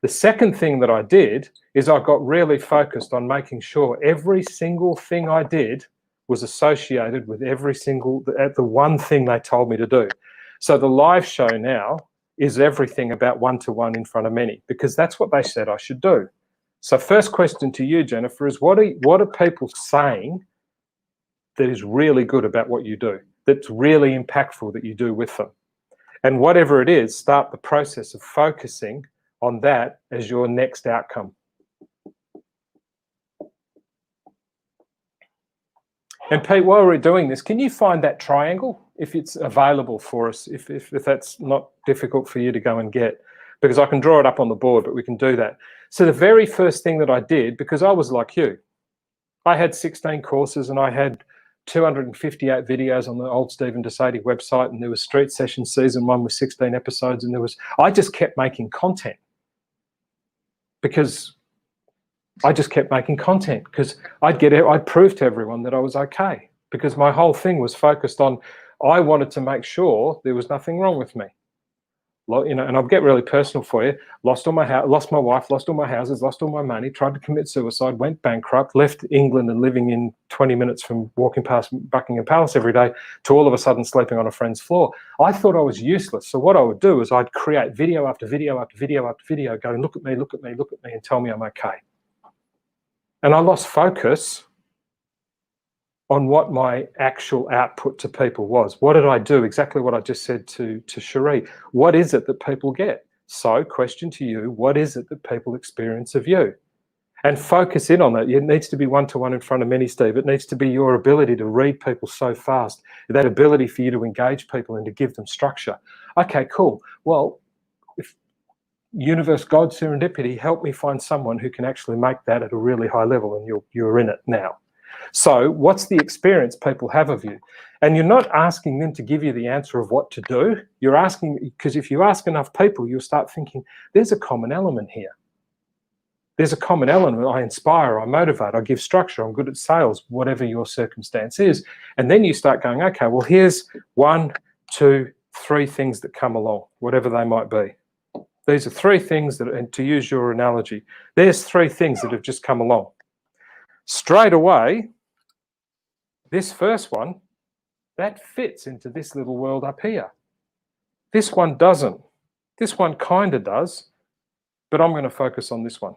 The second thing that I did is I got really focused on making sure every single thing I did was associated with the one thing they told me to do. So the live show now is everything about one-to-one in front of many, because that's what they said I should do. So first question to you, Jennifer, is what are people saying that is really good about what you do, that's really impactful that you do with them? And whatever it is, start the process of focusing on that as your next outcome. And Pete, while we're doing this, can you find that triangle if it's available for us, if that's not difficult for you to go and get? Because I can draw it up on the board, but we can do that. So the very first thing that I did, because I was like you, I had 16 courses and I had 258 videos on the old Stephen De Sede website, and there was Street Session Season 1 with 16 episodes, and I just kept making content because I'd prove to everyone that I was okay, because my whole thing was focused on, I wanted to make sure there was nothing wrong with me. And I'll get really personal for you. Lost all my house, lost my wife, lost all my houses, lost all my money, tried to commit suicide, went bankrupt, left England and living in 20 minutes from walking past Buckingham Palace every day to all of a sudden sleeping on a friend's floor. I thought I was useless. So what I would do is I'd create video after video after video after video going, look at me, look at me, look at me, and tell me I'm okay. And I lost focus on what my actual output to people was. What did I do? Exactly what I just said to Cherie. What is it that people get? So, question to you, what is it that people experience of you? And focus in on that. It needs to be one-to-one in front of many, Steve. It needs to be your ability to read people so fast, that ability for you to engage people and to give them structure. Okay, cool. Well, if universe, God, serendipity, help me find someone who can actually make that at a really high level, and you're in it now. So what's the experience people have of you? And you're not asking them to give you the answer of what to do. You're asking, because if you ask enough people, you'll start thinking, there's a common element here. There's a common element. I inspire, I motivate, I give structure, I'm good at sales, whatever your circumstance is. And then you start going, okay, well, here's 1, 2, 3 things that come along, whatever they might be. These are 3 things that, and to use your analogy, there's 3 things that have just come along. Straight away, this first one, that fits into this little world up here. This one doesn't. This one kind of does, but I'm going to focus on this one.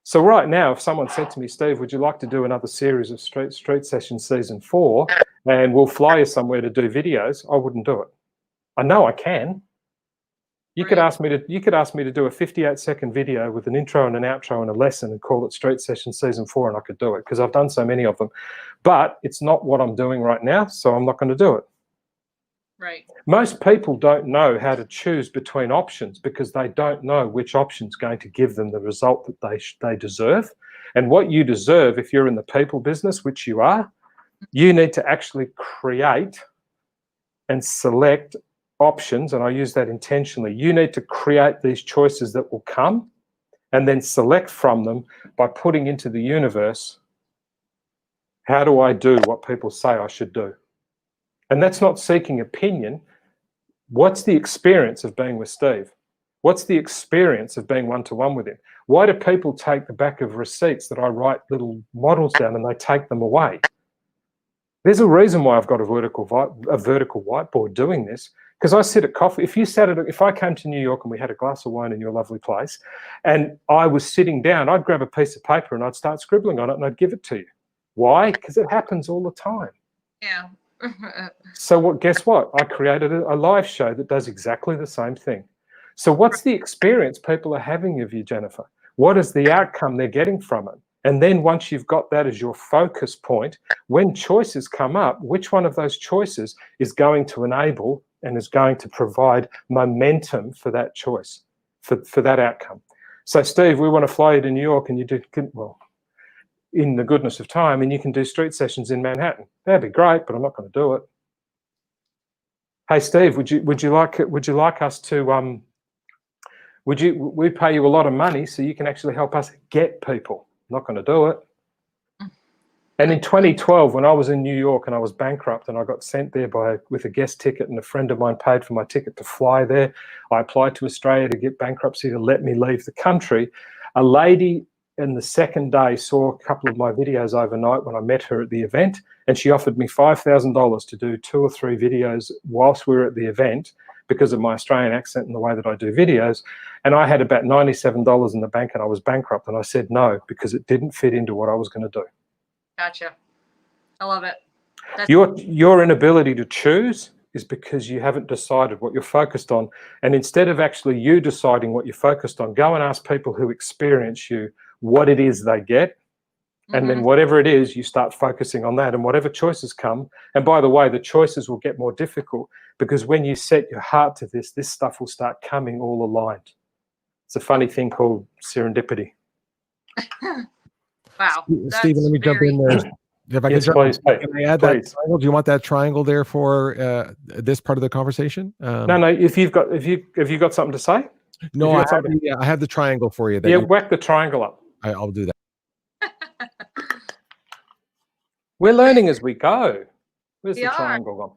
So right now, if someone said to me, Steve, would you like to do another series of Street Session Season 4, and we'll fly you somewhere to do videos, I wouldn't do it. I know I can. You could ask me to do a 58-second video with an intro and an outro and a lesson and call it Street Session Season 4, and I could do it because I've done so many of them. But it's not what I'm doing right now, so I'm not going to do it. Right. Most people don't know how to choose between options because they don't know which option's going to give them the result that they deserve. And what you deserve, if you're in the people business, which you are, you need to actually create and select options, and I use that intentionally. You need to create these choices that will come and then select from them by putting into the universe, how do I do what people say I should do? And that's not seeking opinion. What's the experience of being with Steve? What's the experience of being one-to-one with him? Why do people take the back of receipts that I write little models down and they take them away? There's a reason why I've got a vertical whiteboard doing this, because I sit at coffee. If I came to New York and we had a glass of wine in your lovely place and I was sitting down, I'd grab a piece of paper and I'd start scribbling on it and I'd give it to you. Why? Because it happens all the time. Yeah. So guess what? I created a live show that does exactly the same thing. So what's the experience people are having of you, Jennifer? What is the outcome they're getting from it? And then once you've got that as your focus point, when choices come up, which one of those choices is going to enable and is going to provide momentum for that choice, for that outcome? So Steve, we want to fly you to New York and you do, well, in the goodness of time, and you can do street sessions in Manhattan. That'd be great, but I'm not going to do it. Hey Steve, would you like us to we pay you a lot of money so you can actually help us get people? I'm not going to do it. And in 2012, when I was in New York and I was bankrupt and I got sent there with a guest ticket, and a friend of mine paid for my ticket to fly there, I applied to Australia to get bankruptcy to let me leave the country. A lady and the second day saw a couple of my videos overnight when I met her at the event, and she offered me $5,000 to do 2 or 3 videos whilst we were at the event because of my Australian accent and the way that I do videos. And I had about $97 in the bank and I was bankrupt, and I said no because it didn't fit into what I was going to do. Gotcha. I love it. Your inability to choose is because you haven't decided what you're focused on. And instead of actually you deciding what you're focused on, go and ask people who experience you what it is they get. And then whatever it is, you start focusing on that, and whatever choices come. And by the way, the choices will get more difficult because when you set your heart to this stuff will start coming all aligned. It's a funny thing called serendipity. Wow. Stephen, let me jump in there. If I Yes, can, please. can I add that triangle? Do you want that triangle there for this part of the conversation? No. If you've got something to say. No, I have the triangle for you. Whack the triangle up. I'll do that. We're learning as we go. Where's the triangle gone?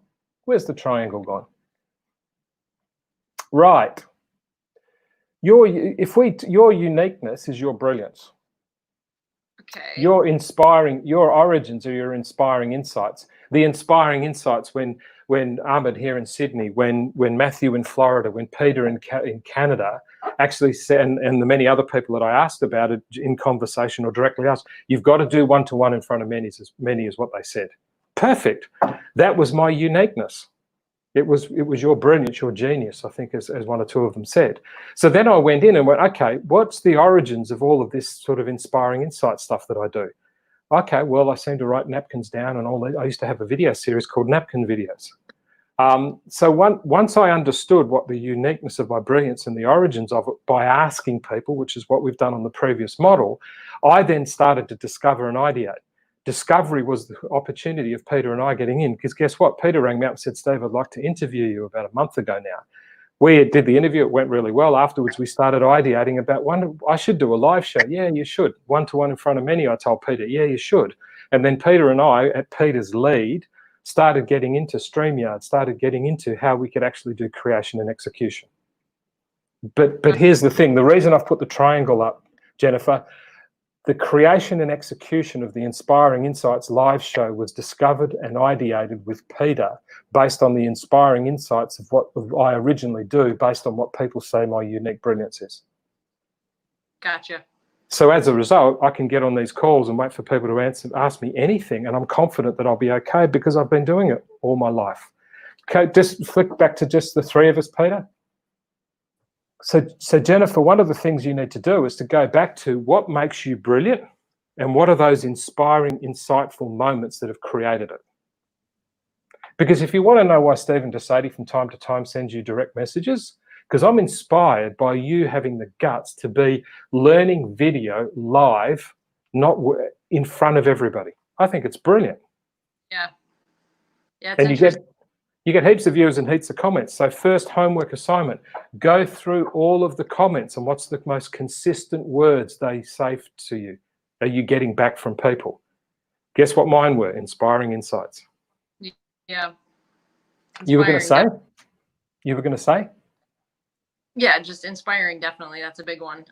Where's the triangle gone? Right. Your uniqueness is your brilliance. Okay. Your origins are your inspiring insights. The inspiring insights when Ahmed here in Sydney, when Matthew in Florida, when Peter in Canada actually said, and the many other people that I asked about it in conversation or directly asked, you've got to do one-to-one in front of many is what they said. Perfect. That was my uniqueness. It was your brilliance, your genius, I think, as one or two of them said. So then I went in and went, okay, what's the origins of all of this sort of inspiring insight stuff that I do? Okay, well, I seem to write napkins down and all that. I used to have a video series called Napkin Videos. So once I understood what the uniqueness of my brilliance and the origins of it by asking people, which is what we've done on the previous model, I then started to discover and ideate. Discovery was the opportunity of Peter and I getting in, because guess what? Peter rang me up and said, Steve, I'd like to interview you about a month ago now. We did the interview. It went really well. Afterwards, we started ideating about, I should do a live show. Yeah, you should. One-to-one in front of many, I told Peter. Yeah, you should. And then Peter and I, at Peter's lead, started getting into StreamYard, started getting into how we could actually do creation and execution. But here's the thing. The reason I've put the triangle up, Jennifer, the creation and execution of the Inspiring Insights live show was discovered and ideated with Peter based on the inspiring insights of what I originally do, based on what people say my unique brilliance is. Gotcha. So as a result, I can get on these calls and wait for people to ask me anything, and I'm confident that I'll be okay because I've been doing it all my life. Okay, just flick back to just the three of us, Peter. So Jennifer, one of the things you need to do is to go back to what makes you brilliant and what are those inspiring, insightful moments that have created it. Because if you want to know why Stephen De Sede from time to time sends you direct messages, because I'm inspired by you having the guts to be learning video live, not in front of everybody. I think it's brilliant. Yeah. Yeah. And you get heaps of views and heaps of comments. So first homework assignment, go through all of the comments and what's the most consistent words they say to you. Are you getting back from people? Guess what mine were? Inspiring insights. Yeah. You were going to say? You were going to say? Yeah, just inspiring, definitely. That's a big one.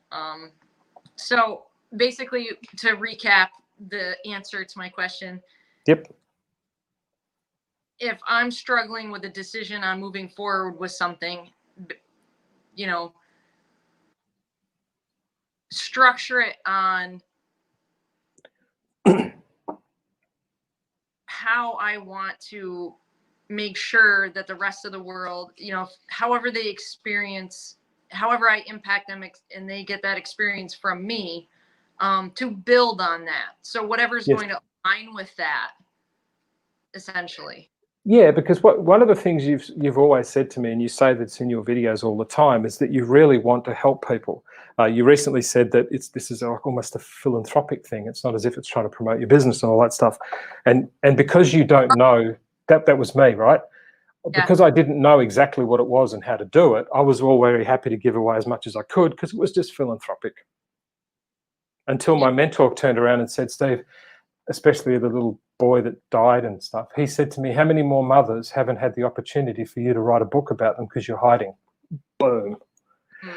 So basically, to recap the answer to my question. Yep. If I'm struggling with a decision on moving forward with something, you know, structure it on how I want to make sure that the rest of the world, you know, however they experience, however I impact them and they get that experience from me, to build on that. So whatever's going to align with that, essentially. Yeah, because one of the things you've always said to me, and you say that's in your videos all the time, is that you really want to help people. You recently said that this is almost a philanthropic thing. It's not as if it's trying to promote your business and all that stuff. And because you don't know, that was me, right? Yeah. Because I didn't know exactly what it was and how to do it, I was all very happy to give away as much as I could because it was just philanthropic. Until my mentor turned around and said, Steve, especially the little boy that died and stuff, he said to me, how many more mothers haven't had the opportunity for you to write a book about them because you're hiding? Boom.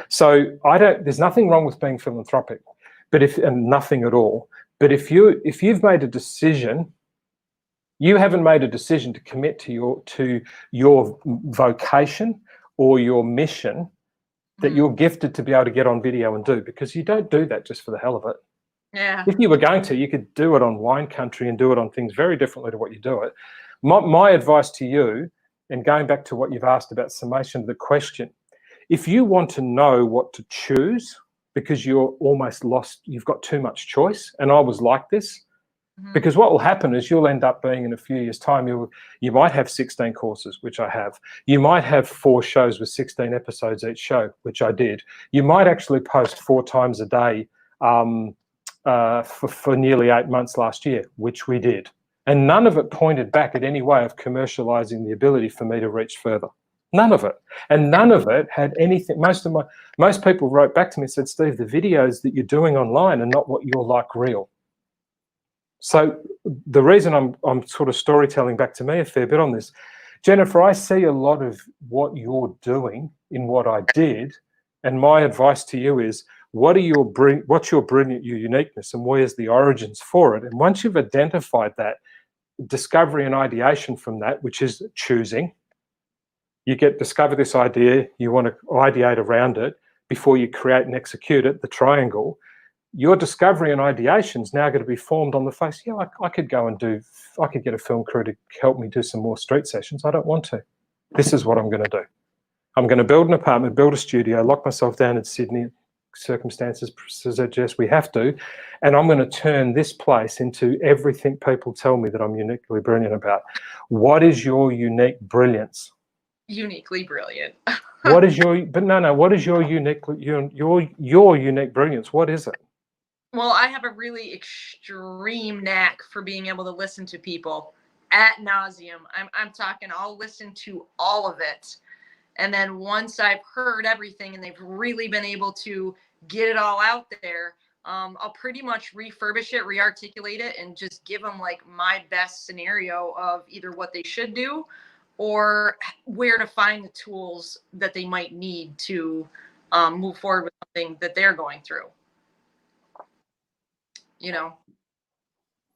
So there's nothing wrong with being philanthropic. But and nothing at all. But if you've made a decision, you haven't made a decision to commit to your vocation or your mission that you're gifted to be able to get on video and do, because you don't do that just for the hell of it. Yeah. If you were going to, you could do it on Wine Country and do it on things very differently to what you do it. My advice to you, and going back to what you've asked about summation of the question, if you want to know what to choose because you're almost lost, you've got too much choice, and I was like this, because what will happen is you'll end up being, in a few years' time, you might have 16 courses, which I have. You might have 4 shows with 16 episodes each show, which I did. You might actually post 4 times a day for nearly 8 months last year, which we did. And none of it pointed back at any way of commercializing the ability for me to reach further. None of it. And none of it had anything. Most people wrote back to me and said, Steve, the videos that you're doing online are not what you're like real. So the reason I'm sort of storytelling back to me a fair bit on this, Jennifer, I see a lot of what you're doing in what I did, and my advice to you is, what's your brilliant, your uniqueness, and where's the origins for it? And once you've identified that, discovery and ideation from that, which is choosing, you discover this idea, you want to ideate around it before you create and execute it, the triangle. Your discovery and ideation is now going to be formed on the face. Yeah, I could go and I could get a film crew to help me do some more street sessions. I don't want to. This is what I'm going to do. I'm going to build an apartment, build a studio, lock myself down in Sydney. Circumstances suggest we have to. And I'm going to turn this place into everything people tell me that I'm uniquely brilliant about. What is your unique brilliance? Uniquely brilliant. What is your, but no, what is your unique brilliance? What is it? Well, I have a really extreme knack for being able to listen to people ad nauseum. I'm talking, I'll listen to all of it. And then once I've heard everything and they've really been able to get it all out there, I'll pretty much refurbish it, rearticulate it, and just give them like my best scenario of either what they should do or where to find the tools that they might need to move forward with something that they're going through. You know,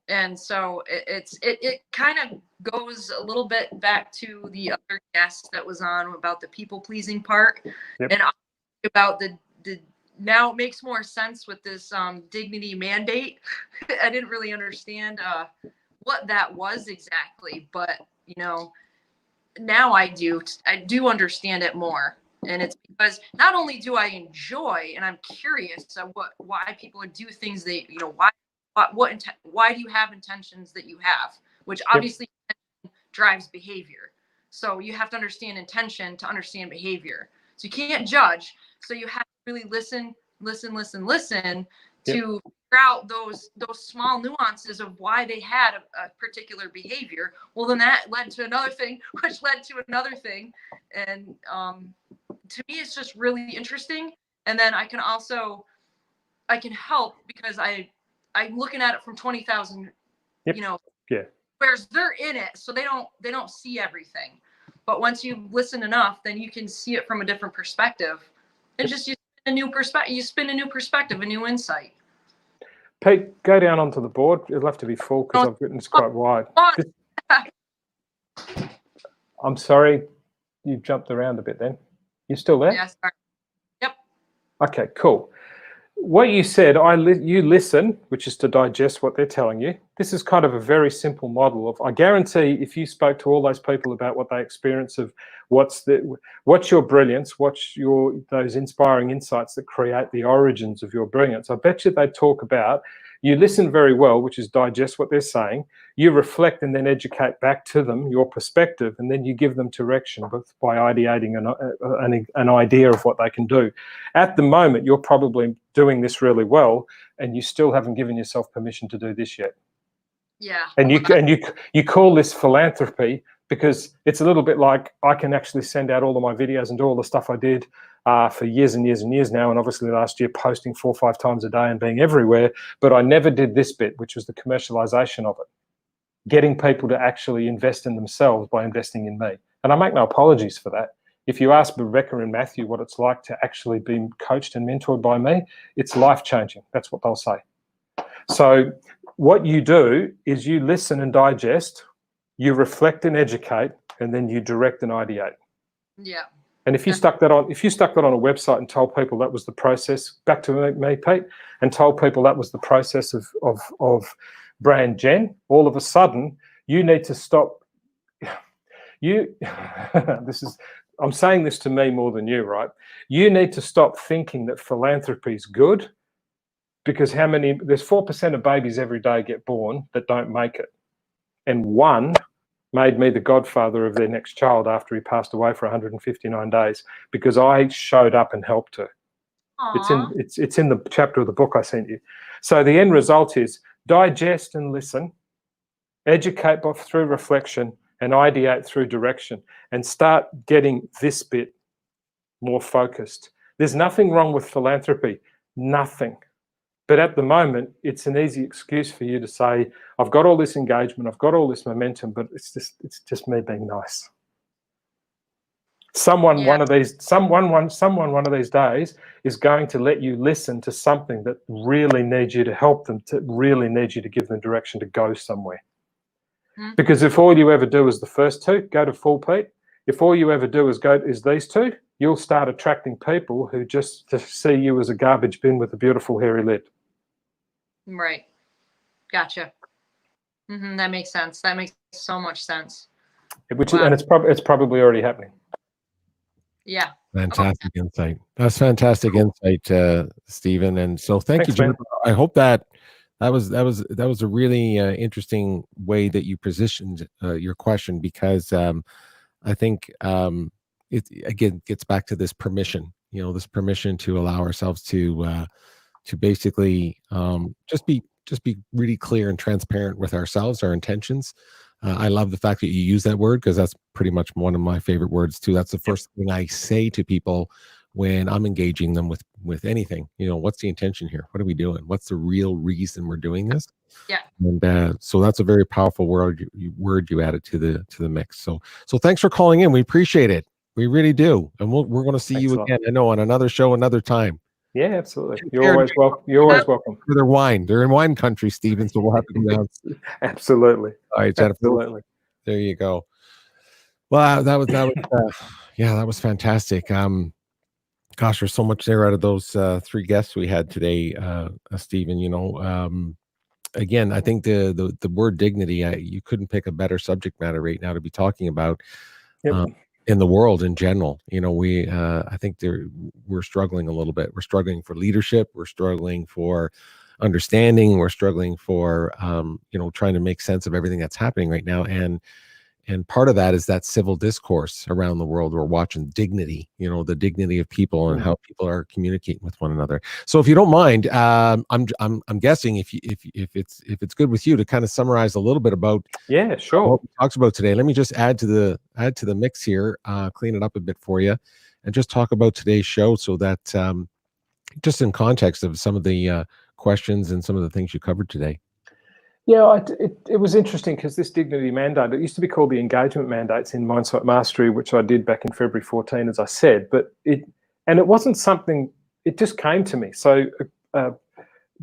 and so it kind of goes a little bit back to the other guest that was on about the people pleasing part. Yep. And about the now it makes more sense with this dignity mandate. I didn't really understand what that was exactly, but you know, now I do understand it more. And it's because not only do I enjoy and I'm curious of why people do things they, you know, why do you have intentions that you have, which obviously drives behavior. So you have to understand intention to understand behavior. So you can't judge. So you have to really listen to figure out those small nuances of why they had a particular behavior. Well, then that led to another thing, which led to another thing. And to me, it's just really interesting. And then I can help because I'm looking at it from 20,000, you know, whereas they're in it, so they don't see everything. But once you listen enough, then you can see it from a different perspective. And just you spin a new perspective, a new insight. Pete, go down onto the board. It'll have to be full because I've written this quite wide. I'm sorry, you jumped around a bit then. You still there? Yeah, sorry. Yep. Okay, cool. What you said, you listen, which is to digest what they're telling you. This is kind of a very simple model of, I guarantee if you spoke to all those people about what they experience of what's your brilliance, what's those inspiring insights that create the origins of your brilliance, I bet you they talk about, you listen very well, which is digest what they're saying, you reflect and then educate back to them your perspective, and then you give them direction by ideating an idea of what they can do. At the moment, you're probably doing this really well, and you still haven't given yourself permission to do this yet. Yeah. And you call this philanthropy because it's a little bit like I can actually send out all of my videos and do all the stuff I did for years and years and years now, and obviously last year posting 4 or 5 times a day and being everywhere, but I never did this bit, which was the commercialization of it, getting people to actually invest in themselves by investing in me. And I make no apologies for that. If you ask Rebecca and Matthew what it's like to actually be coached and mentored by me, it's life-changing. That's what they'll say. So what you do is you listen and digest, you reflect and educate, and then you direct and ideate. Yeah. And if you stuck that on, a website and told people that was the process, back to me, Pete, and told people that was the process of brand gen, all of a sudden you need to stop. I'm saying this to me more than you, right? You need to stop thinking that philanthropy is good, because there's 4% of babies every day get born that don't make it. And one made me the godfather of their next child after he passed away for 159 days because I showed up and helped her. Aww. It's in the chapter of the book I sent you. So the end result is digest and listen, educate through reflection, and ideate through direction, and start getting this bit more focused. There's nothing wrong with philanthropy, nothing. But at the moment, it's an easy excuse for you to say, I've got all this engagement, I've got all this momentum, but it's just me being nice. Someone one of these days is going to let you listen to something that really needs you to help them, to really need you to give them direction to go somewhere. Mm-hmm. Because if all you ever do is the first two, go to full Pete. If all you ever do is these two, you'll start attracting people who just see you as a garbage bin with a beautiful hairy lid. Right. Gotcha. Mm-hmm. That makes sense. That makes so much sense. And it's probably already happening. Yeah. Fantastic insight. That's fantastic insight, Stephen. And so thanks, you, Jennifer. I hope that was a really interesting way that you positioned your question, because I think it again gets back to this permission. This permission to allow ourselves to basically just be really clear and transparent with ourselves, our intentions. I love the fact that you use that word, because that's pretty much one of my favorite words too. That's the first thing I say to people when I'm engaging them with anything. What's the intention here? What are we doing? What's the real reason we're doing this? Yeah. And so that's a very powerful word you added to the mix. So thanks for calling in. We appreciate it. We really do. And we're going to see you again. I know, on another show, another time. Yeah, absolutely. You're always welcome. You're always welcome. They're wine. They're in wine country, Stephen. So we'll have to go down. Absolutely. All right, Jennifer. Absolutely. There you go. Well, that was fantastic. Gosh, there's so much there out of those three guests we had today, Stephen. Again, I think the word dignity, you couldn't pick a better subject matter right now to be talking about. Yep. In the world in general. I think we're struggling a little bit. We're struggling for leadership. We're struggling for understanding. We're struggling for trying to make sense of everything that's happening right now. And part of that is that civil discourse around the world. We're watching dignity, the dignity of people and how people are communicating with one another. So if you don't mind, I'm guessing if it's good with you to kind of summarize a little bit about what we talked about today. Let me just add to the mix here, clean it up a bit for you, and just talk about today's show, so that just in context of some of the questions and some of the things you covered today. Yeah, it was interesting, because this dignity mandate, it used to be called the engagement mandates in Mindset Mastery, which I did back in February 14, as I said, but it wasn't something, it just came to me. So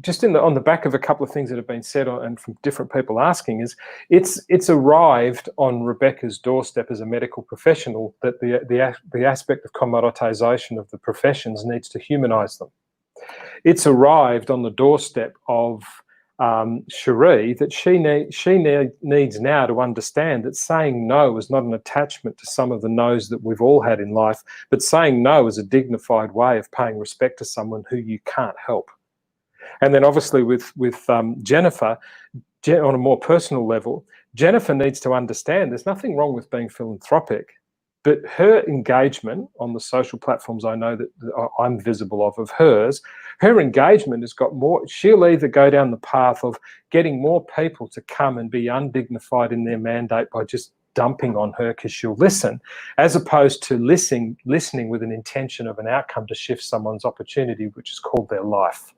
just on the back of a couple of things that have been said and from different people asking, is it's arrived on Rebecca's doorstep as a medical professional, that the aspect of commoditization of the professions needs to humanize them. It's arrived on the doorstep of Cherie, that she needs now to understand that saying no is not an attachment to some of the no's that we've all had in life, but saying no is a dignified way of paying respect to someone who you can't help. And then obviously with Jennifer, on a more personal level, Jennifer needs to understand there's nothing wrong with being philanthropic, but her engagement on the social platforms I know that I'm visible of hers, her engagement has got more. She'll either go down the path of getting more people to come and be undignified in their mandate by just dumping on her because she'll listen, as opposed to listening with an intention of an outcome to shift someone's opportunity, which is called their life.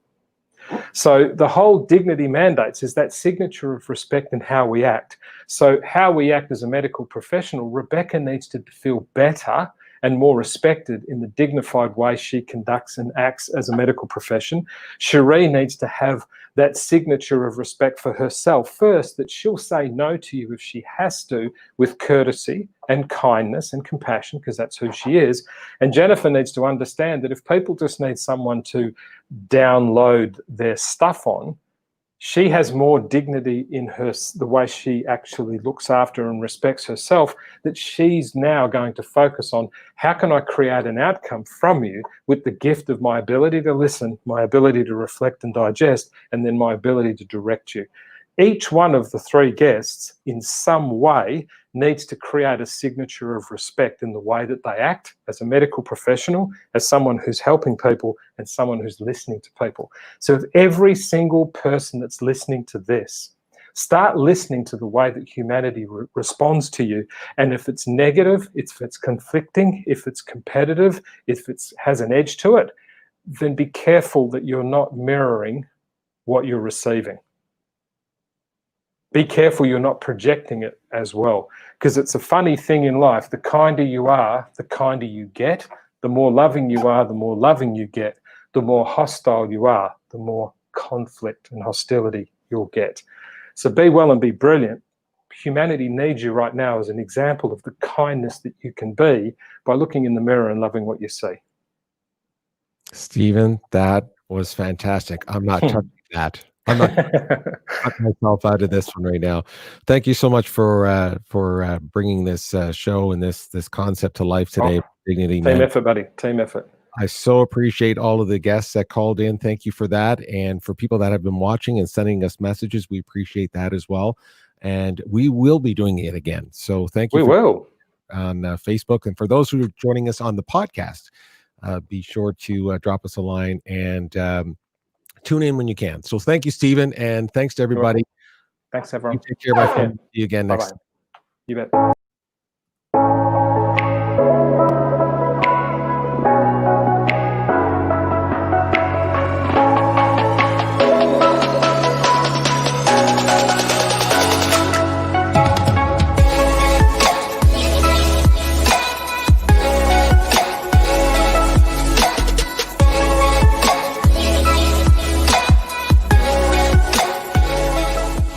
So the whole dignity mandates is that signature of respect in how we act. So how we act as a medical professional, Rebecca needs to feel better and more respected in the dignified way she conducts and acts as a medical profession, Cherie needs to have that signature of respect for herself first, that she'll say no to you if she has to, with courtesy and kindness and compassion, because that's who she is. And Jennifer needs to understand that if people just need someone to download their stuff on, she has more dignity in the way she actually looks after and respects herself, that she's now going to focus on, how can I create an outcome from you with the gift of my ability to listen, my ability to reflect and digest, and then my ability to direct you. Each one of the three guests in some way needs to create a signature of respect in the way that they act as a medical professional, as someone who's helping people, and someone who's listening to people. So if every single person that's listening to this, start listening to the way that humanity responds to you. And if it's negative, if it's conflicting, if it's competitive, if it has an edge to it, then be careful that you're not mirroring what you're receiving. Be careful you're not projecting it as well, because it's a funny thing in life. The kinder you are, the kinder you get. The more loving you are, the more loving you get. The more hostile you are, the more conflict and hostility you'll get. So be well and be brilliant. Humanity needs you right now as an example of the kindness that you can be by looking in the mirror and loving what you see. Stephen, that was fantastic. I'm not touching that. I'm not cut myself out of this one right now. Thank you so much for bringing this show and this concept to life today. Dignity, team effort, buddy. Team effort. I so appreciate all of the guests that called in. Thank you for that. And for people that have been watching and sending us messages, we appreciate that as well. And we will be doing it again. So thank you. We will. On Facebook. And for those who are joining us on the podcast, be sure to drop us a line and tune in when you can. So thank you, Stephen. And thanks to everybody. Thanks, everyone. You take care, my friend. See you again next time. You bet.